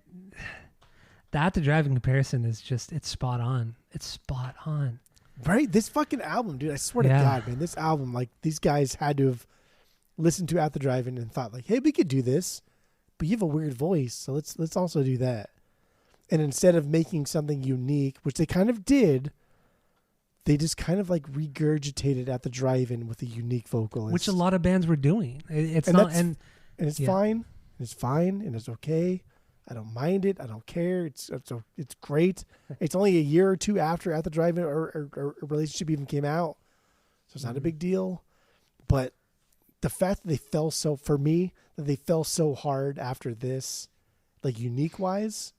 S2: The At the Drive-In comparison is just it's spot on. It's spot on.
S1: Right, this fucking album, dude. I swear to God, man, this album, like these guys had to have listened to At the Drive-In and thought like, hey, we could do this, but you have a weird voice, so let's also do that. And instead of making something unique, which they kind of did, they just kind of like regurgitated At the Drive-In with a unique vocalist,
S2: which a lot of bands were doing. It's fine,
S1: and it's fine, and it's okay. I don't mind it. I don't care. It's great. It's only a year or two after At the Drive-In or Relationship even came out, so it's not a big deal. But the fact that they fell so hard after this, like unique wise,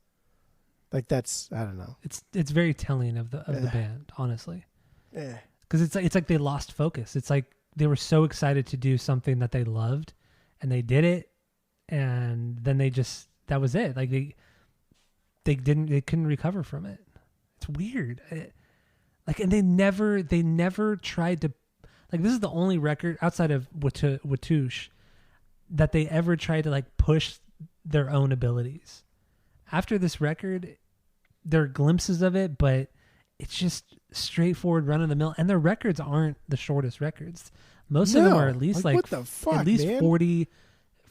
S1: like that's, I don't know.
S2: It's very telling of the band, honestly. Because it's like they lost focus. It's like they were so excited to do something that they loved, and they did it, and then that was it. Like they couldn't recover from it. It's weird. And they never tried to, like, this is the only record outside of Watouche that they ever tried to like push their own abilities. After this record, there are glimpses of it, but it's just straightforward run of the mill. And their records aren't the shortest records. Most of them are at least
S1: what the fuck,
S2: at least
S1: man?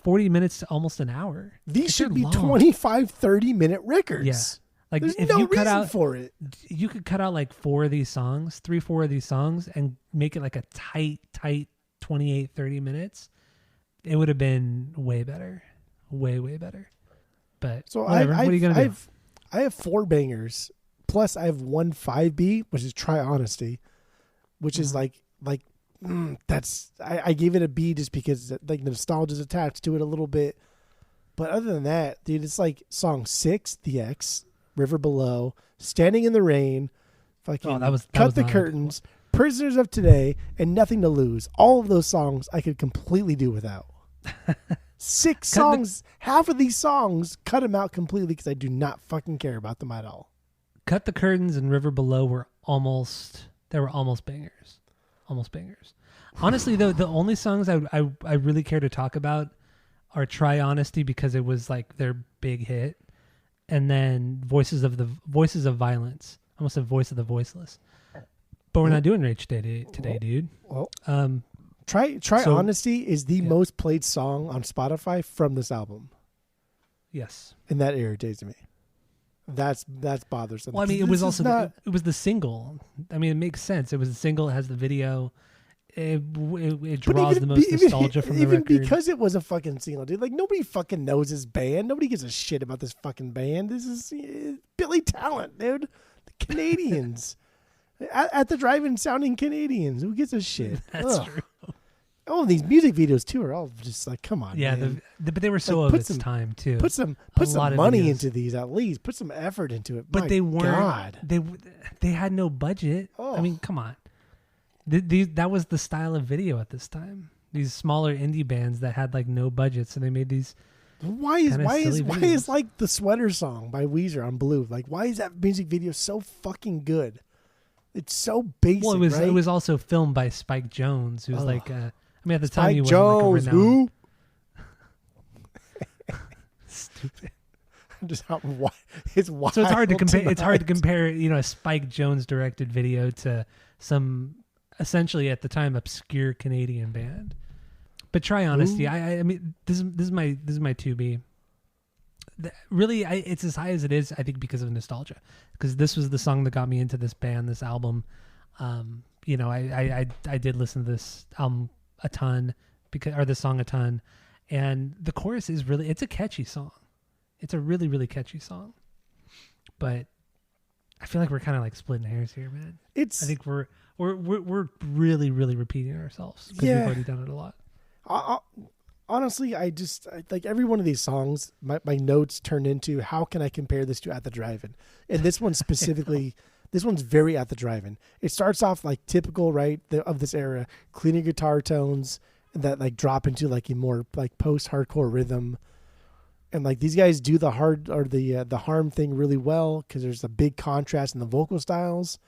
S2: 40 minutes to almost an hour.
S1: These should be 25, 30-minute records.
S2: Yeah. Like,
S1: there's
S2: if
S1: no
S2: you cut
S1: reason
S2: out
S1: for it.
S2: You could cut out like 4 of these songs, 4 of these songs, and make it like a tight 28, 30 minutes. It would have been way better. Way, way better. But
S1: so
S2: whatever. What are you going to do?
S1: I have 4 bangers. Plus I have 1 5B, which is Try Honesty, which is like that's, I gave it a B just because like the nostalgia is attached to it a little bit. But other than that, dude, it's like song 6, The X, River Below, Standing in the Rain, fucking Cut the Curtains, Prisoners of Today, and Nothing to Lose. All of those songs I could completely do without. 6 songs, half of these songs, cut them out completely because I do not fucking care about them at all.
S2: Cut the Curtains and River Below were almost bangers. Almost bangers. Honestly, though, the only songs I really care to talk about are Try Honesty because it was like their big hit, and then Voices of Violence. I almost said Voice of the Voiceless. But we're not doing Rage today, dude.
S1: Well, Try Honesty is the most played song on Spotify from this album.
S2: Yes.
S1: And that irritates me. That's bothersome.
S2: Well, I mean, it was also it was the single. I mean, it makes sense. It was the single. It has the video. It draws the most nostalgia from the record.
S1: Even because it was a fucking single, dude. Like, nobody fucking knows this band. Nobody gives a shit about this fucking band. This is Billy Talent, dude. The Canadians. at the drive-in sounding Canadians. Who gives a shit?
S2: That's true.
S1: Oh, these music videos too are all just like, come on, man.
S2: But they were so of its time too.
S1: Put some money into these at least. Put some effort into it.
S2: But they weren't. They had no budget.
S1: Oh.
S2: I mean, come on. That was the style of video at this time. These smaller indie bands that had like no budget, so they made these.
S1: Why is like the Sweater Song by Weezer on Blue? Like, why is that music video so fucking good? It's so basic. Well,
S2: it was also filmed by Spike Jonze, who's like. I mean, at the time, he was
S1: Jones,
S2: like a renowned...
S1: Who?
S2: Stupid.
S1: It's wild.
S2: So it's hard to compare. It's hard to compare, a Spike Jonze directed video to some essentially at the time obscure Canadian band. But Try Honesty. I mean, this is my 2B. Really, it's as high as it is. I think because of nostalgia, because this was the song that got me into this band, this album. I did listen to this album a ton this song a ton, and the chorus is it's a catchy song. It's a really, really catchy song, but I feel like we're kind of like splitting hairs here, man. I think we're really, really repeating ourselves because we've already done it a lot.
S1: Honestly, I like every one of these songs, my notes turn into how can I compare this to At the Drive-In, and this one specifically. This one's very At the Drive-In. It starts off like typical, right, of this era, cleaner guitar tones that like drop into like a more like post-hardcore rhythm, and like these guys do the harm thing really well because there's a big contrast in the vocal styles,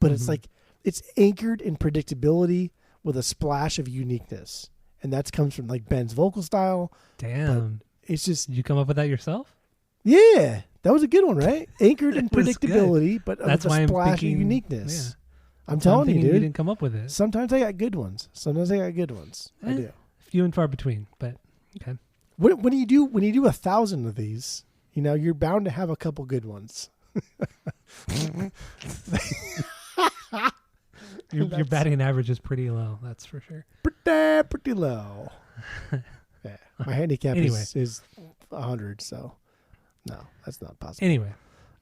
S1: but it's like it's anchored in predictability with a splash of uniqueness, and that comes from like Ben's vocal style.
S2: Damn,
S1: it's just
S2: did you come up with that yourself?
S1: Yeah. That was a good one, right? Anchored in predictability, but
S2: that's
S1: with a splash of uniqueness. Yeah. I'm telling you, dude.
S2: You didn't come up with it.
S1: Sometimes I got good ones. I do.
S2: Few and far between, but okay.
S1: When you do 1,000 of these, you're bound to have a couple good ones.
S2: Your batting average is pretty low, that's for sure.
S1: Pretty low. Yeah. My handicap is 100, so. No, that's not possible.
S2: Anyway,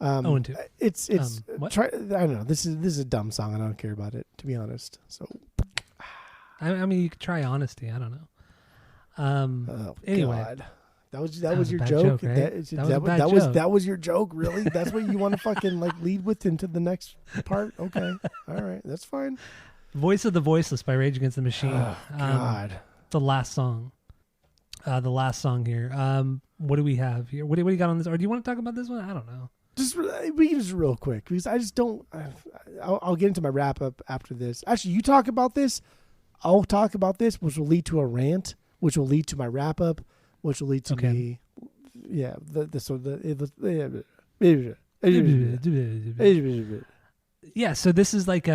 S1: 0-2. It's
S2: what?
S1: I don't know. This is a dumb song. I don't care about it, to be honest. So,
S2: I mean, you could try Honesty. I don't know. Anyway.
S1: God. That was your
S2: a bad
S1: joke.
S2: right?
S1: That was your joke, really? That's what you want to fucking like lead with into the next part? Okay. All right. That's fine.
S2: Voice of the Voiceless by Rage Against the Machine.
S1: Oh, God.
S2: The last song. The last song here. What do we have here? What do you got on this? Or do you want to talk about this one? I don't know.
S1: We can just real quick because I just don't. I'll get into my wrap up after this. Actually, you talk about this. I'll talk about this, which will lead to a rant, which will lead to my wrap up, which will lead to me. Yeah.
S2: Yeah. So this is like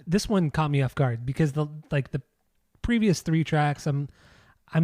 S2: this one caught me off guard because the previous 3 tracks I'm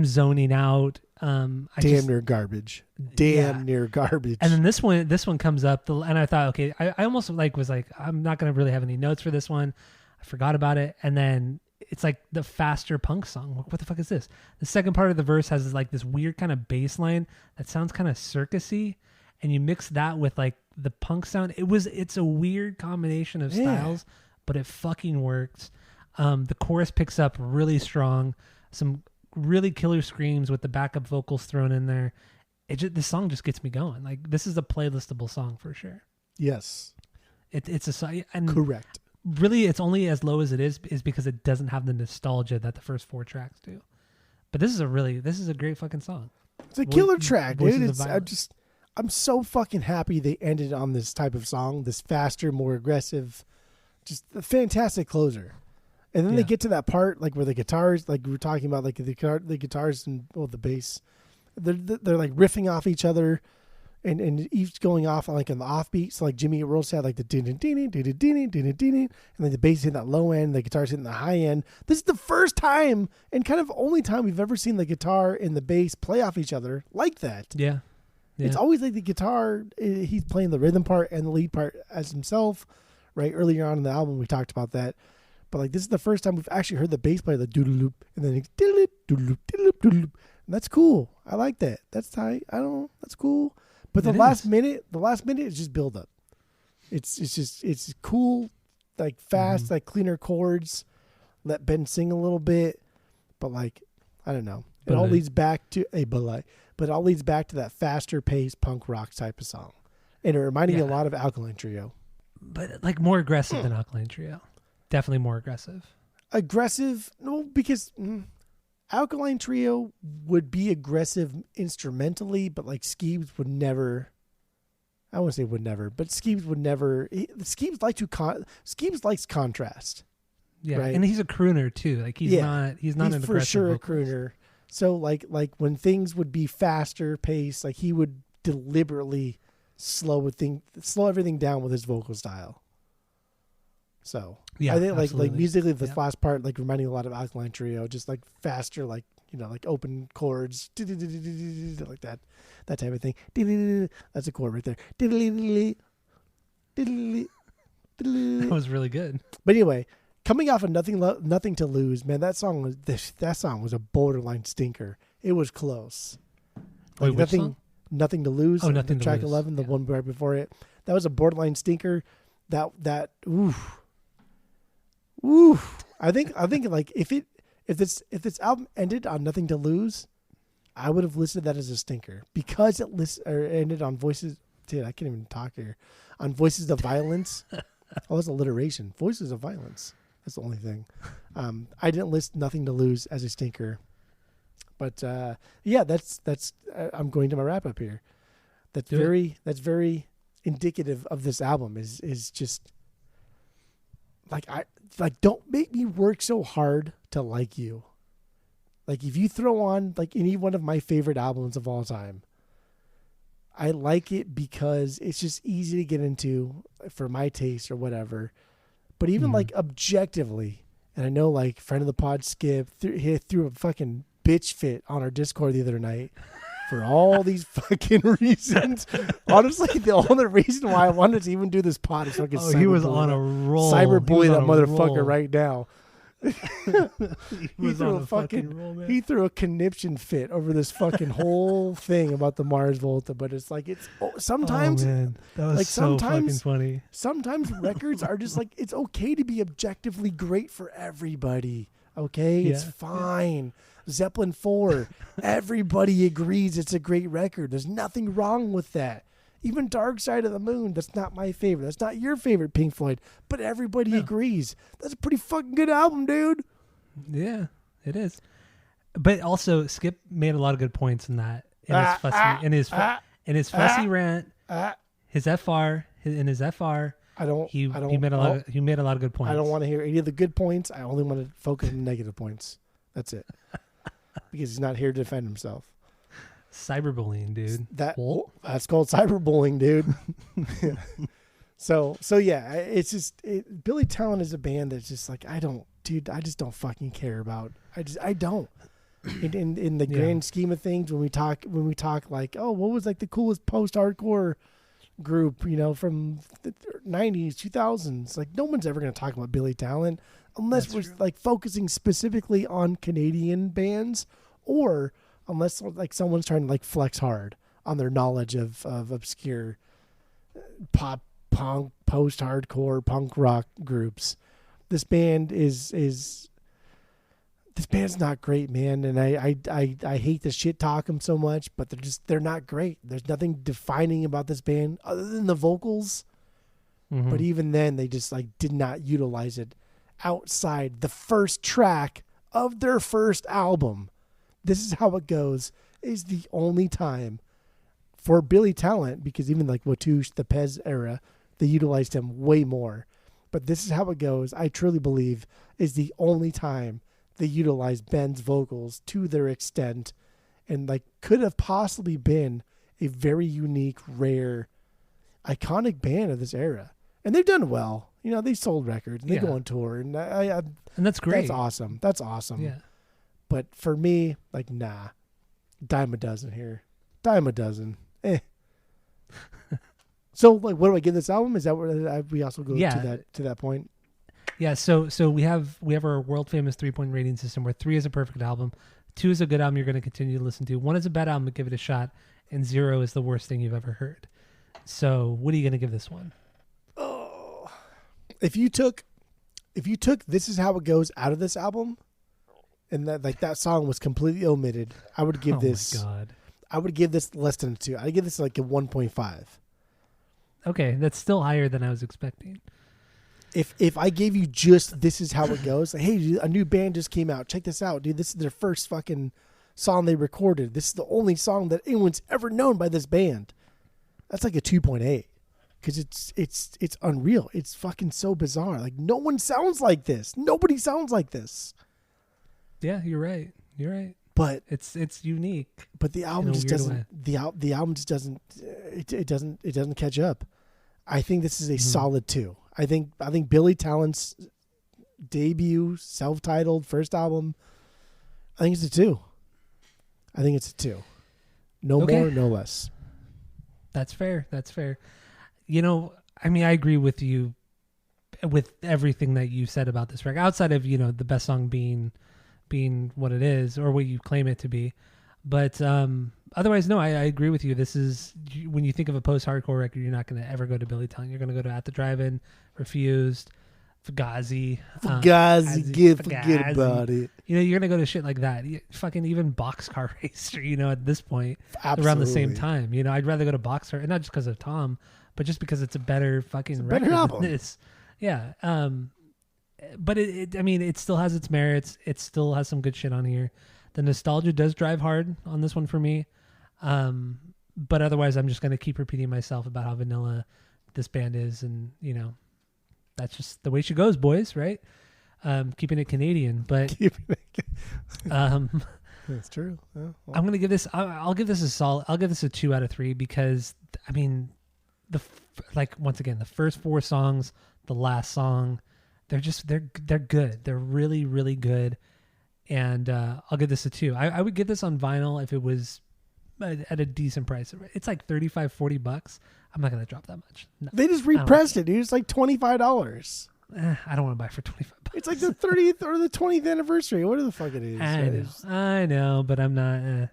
S2: zoning out.
S1: Near garbage. Near garbage.
S2: And then this one comes up, and I thought, okay, I almost was like, I'm not gonna really have any notes for this one. I forgot about it, and then it's like the faster punk song. What the fuck is this? The second part of the verse has this weird kind of bass line that sounds kind of circusy, and you mix that with like the punk sound. It's a weird combination of styles, but it fucking works. The chorus picks up really strong. Some really killer screams with the backup vocals thrown in there. This song just gets me going. Like, this is a playlistable song for sure.
S1: Yes,
S2: it's a song. And
S1: correct.
S2: Really, it's only as low as it is because it doesn't have the nostalgia that the first 4 tracks do. But this is a great fucking song.
S1: It's a killer track, dude. I'm so fucking happy they ended on this type of song, this faster, more aggressive, just a fantastic closer. And then they get to that part, like where the guitars, like we were talking about, like the guitars and the bass, they're like riffing off each other, and each going off on like on the offbeat. So like Jimmy Eat World had like the ding ding ding ding ding ding ding, and then the bass hitting that low end, the guitars hitting the high end. This is the first time and kind of only time we've ever seen the guitar and the bass play off each other like that.
S2: Yeah.
S1: It's always like the guitar, he's playing the rhythm part and the lead part as himself. Right, earlier on in the album we talked about that. But like this is the first time we've actually heard the bass play the doodle loop and then doodle loop doodle loop doodle loop. And that's cool. I like that. That's tight. I don't know. That's cool. But the last minute is just build up. It's cool, like fast, like cleaner chords. Let Ben sing a little bit, but like I don't know. It all leads back to but it all leads back to that faster paced punk rock type of song, and it reminded me a lot of Alkaline Trio,
S2: but like more aggressive than Alkaline Trio. Definitely more aggressive.
S1: No, because Alkaline Trio would be aggressive instrumentally, but like Skeebs would never. I wouldn't say would never, but Skeebs would never. Skeebs likes contrast.
S2: Yeah,
S1: right?
S2: And he's a crooner too. Like he's not an aggressive
S1: for sure
S2: vocalist.
S1: A crooner. So like when things would be faster paced, like he would deliberately slow everything down with his vocal style. So I think like musically this last part like reminding a lot of Alkaline Trio, just like faster, like like open chords like that type of thing. That's a chord right there.
S2: That was really good.
S1: But anyway, coming off of Nothing to Lose, man, that song was a borderline stinker. It was close.
S2: Wait, which song?
S1: Nothing to Lose.
S2: Oh, Nothing to
S1: Track
S2: Lose.
S1: 11, the one right before it. That was a borderline stinker. That I think like if this album ended on Nothing to Lose, I would have listed that as a stinker because it ended on Voices. Dude, I can't even talk here. On Voices of Violence. Oh, that's alliteration. Voices of Violence. That's the only thing. I didn't list Nothing to Lose as a stinker, but that's I'm going to my wrap up here. That's very indicative of this album. Is just like don't make me work so hard to like you. Like if you throw on like any one of my favorite albums of all time, I like it because it's just easy to get into for my taste or whatever. But even like objectively, and I know like friend of the pod Skip threw a fucking bitch fit on our Discord the other night for all these fucking reasons. Honestly, the only reason why I wanted to even do this pod is so I could
S2: he was on a roll.
S1: Cyberbully that motherfucker right now. He threw a fucking he threw a conniption fit over this fucking whole thing about the Mars Volta, but it's like sometimes
S2: that was
S1: like
S2: so
S1: sometimes
S2: fucking funny.
S1: Sometimes records are just like, it's okay to be objectively great for everybody. Okay, it's fine. Zeppelin 4, everybody agrees it's a great record. There's nothing wrong with that. Even Dark Side of the Moon, that's not my favorite. That's not your favorite Pink Floyd, but everybody agrees. That's a pretty fucking good album, dude.
S2: Yeah, it is. But also, Skip made a lot of good points in that. In his fussy rant, his FR, in his FR. He made a lot of good points.
S1: I don't want to hear any of the good points. I only want to focus on the negative points. That's it. Because he's not here to defend himself.
S2: Cyberbullying, dude.
S1: That's called cyberbullying, dude. So yeah, it's just Billy Talent is a band that's just like, I just don't fucking care about. I don't. In the grand scheme of things, when we talk like, oh, what was like the coolest post-hardcore group, from the 90s, 2000s, like no one's ever going to talk about Billy Talent unless we're like focusing specifically on Canadian bands, or unless like someone's trying to like flex hard on their knowledge of obscure pop punk, post-hardcore punk rock groups. This band this band's not great, man, and I hate to shit talk them so much, but they're not great. There's nothing defining about this band other than the vocals. Mm-hmm. But even then, they just like did not utilize it outside the first track of their first album. This Is How It Goes is the only time for Billy Talent, because even like Watouche, the Pez era, they utilized him way more. But This Is How It Goes, I truly believe, is the only time they utilized Ben's vocals to their extent, and like could have possibly been a very unique, rare, iconic band of this era. And they've done well. They sold records and they go on tour, and and
S2: that's great.
S1: That's awesome. Yeah. But for me, like, nah, dime a dozen here. Dime a dozen. So, like, what do I give this album? Is that where we also go to that point?
S2: Yeah. So we have our world famous 3-point rating system where 3 is a perfect album, 2 is a good album you're going to continue to listen to, 1 is a bad album, but give it a shot, and 0 is the worst thing you've ever heard. So, what are you going to give this one?
S1: Oh, if you took This Is How It Goes out of this album, and that song was completely omitted, I would give this. My God. I would give this less than a 2. I'd give this like a 1.5.
S2: Okay, that's still higher than I was expecting.
S1: If I gave you just This Is How It Goes, like, hey, dude, a new band just came out. Check this out, dude. This is their first fucking song they recorded. This is the only song that anyone's ever known by this band. That's like a 2.8. Because it's unreal. It's fucking so bizarre. Like, no one sounds like this. Nobody sounds like this.
S2: Yeah, you're right.
S1: But
S2: it's unique.
S1: But the album just doesn't. The album just doesn't. It doesn't catch up. I think this is a solid 2. I think Billy Talent's debut, self-titled first album, I think it's a 2. No more, no less.
S2: That's fair. I mean, I agree with you with everything that you said about this record, outside of, the best song being what it is or what you claim it to be. But otherwise, no, I agree with you. This is, when you think of a post-hardcore record, you're not going to ever go to Billy Talent. You're going to go to At the Drive-In, Refused, Fugazi.
S1: Forget about it.
S2: You're going to go to shit like that. Fucking even Boxcar Racer, at this point,
S1: absolutely,
S2: around the same time. I'd rather go to Boxcar, and not just because of Tom, but just because it's a better fucking record
S1: album.
S2: Than this. Yeah. But it still has its merits. It still has some good shit on here. The nostalgia does drive hard on this one for me. But otherwise, I'm just going to keep repeating myself about how vanilla this band is. And, that's just the way she goes, boys, right? Keeping it Canadian. But
S1: that's true. Yeah, well.
S2: I'm going to give this, I'll give this a solid, I'll give this a 2 out of 3 because, once again, the first 4 songs, the last song, they're good. They're really, really good. And I'll give this a 2. I would get this on vinyl if it was at a decent price. It's like $35-$40. I'm not gonna drop that much. No,
S1: they just repressed it, dude. It's like $25.
S2: I don't want to buy it for $25.
S1: It's like the 30th or the 20th anniversary. What the fuck it is?
S2: I know, but I'm not.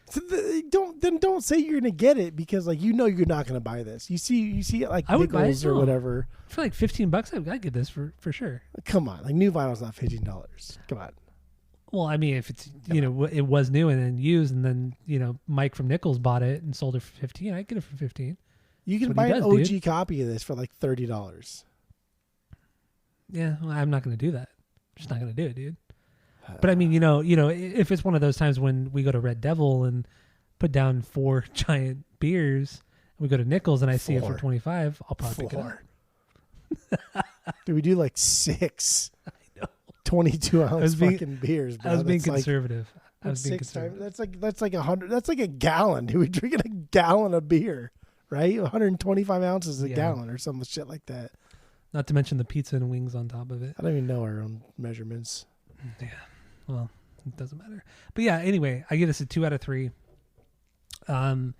S1: So don't say you're gonna get it because like you're not gonna buy this. You see it like
S2: I would buy
S1: Nichols
S2: it
S1: or whatever
S2: for like $15. I'd get this for sure.
S1: Come on, like new vinyl's not $15. Come on.
S2: Well, I mean, if it's it was new and then used, and then Mike from Nichols bought it and sold it for $15, I'd get it for $15.
S1: You can buy an OG copy of this for like $30.
S2: Yeah, well, I'm not going to do that. I'm just not going to do it, dude. But I mean, if it's one of those times when we go to Red Devil and put down 4 giant beers, and we go to Nichols and I see it for $25, I'll probably pick it up.
S1: Do we do like 6? 22-ounce fucking beers. Bro.
S2: I was being conservative. I was being conservative.
S1: That's like 100. That's like a gallon. Dude, we drinking a gallon of beer, right? 125 ounces a gallon or some shit like that.
S2: Not to mention the pizza and wings on top of it.
S1: I don't even know our own measurements.
S2: Yeah. Well, it doesn't matter. But yeah, anyway, I give this a 2 out of 3. And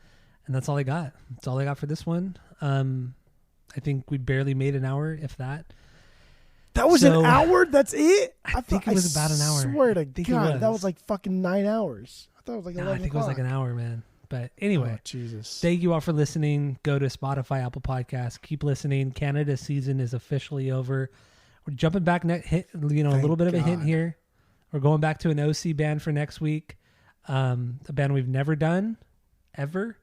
S2: that's all I got. That's all I got for this one. I think we barely made an hour, if that.
S1: That was an hour? That's it?
S2: I think it was about an hour.
S1: I swear to God, that was like fucking 9 hours. I thought it was like 11
S2: I think it was like an hour, man. But anyway,
S1: Jesus.
S2: Thank you all for listening. Go to Spotify, Apple Podcasts. Keep listening. Canada season is officially over. We're jumping back, a little bit of a hint here. We're going back to an OC band for next week. A band we've never done, ever.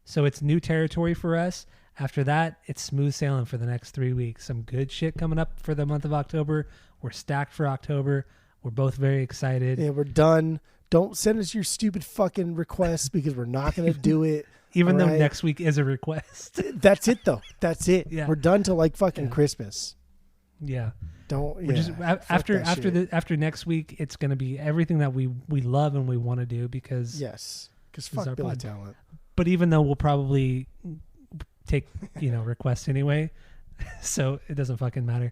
S2: So it's new territory for us. After that, it's smooth sailing for the next 3 weeks. Some good shit coming up for the month of October. We're stacked for October. We're both very excited.
S1: Yeah, we're done. Don't send us your stupid fucking requests because we're not going to do it.
S2: Even though next week is a request.
S1: That's it, though. That's it.
S2: Yeah.
S1: We're done till like fucking Christmas.
S2: Yeah.
S1: We're
S2: just after next week, it's going to be everything that we love and we want to do because
S1: fuck Billy Talent.
S2: But even though we'll probably take requests anyway, so it doesn't fucking matter.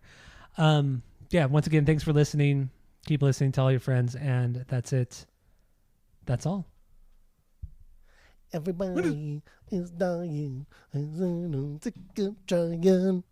S2: Once again, thanks for listening. Keep listening, tell all your friends, and that's it. That's all.
S1: Everybody is dying. I'm sick of trying.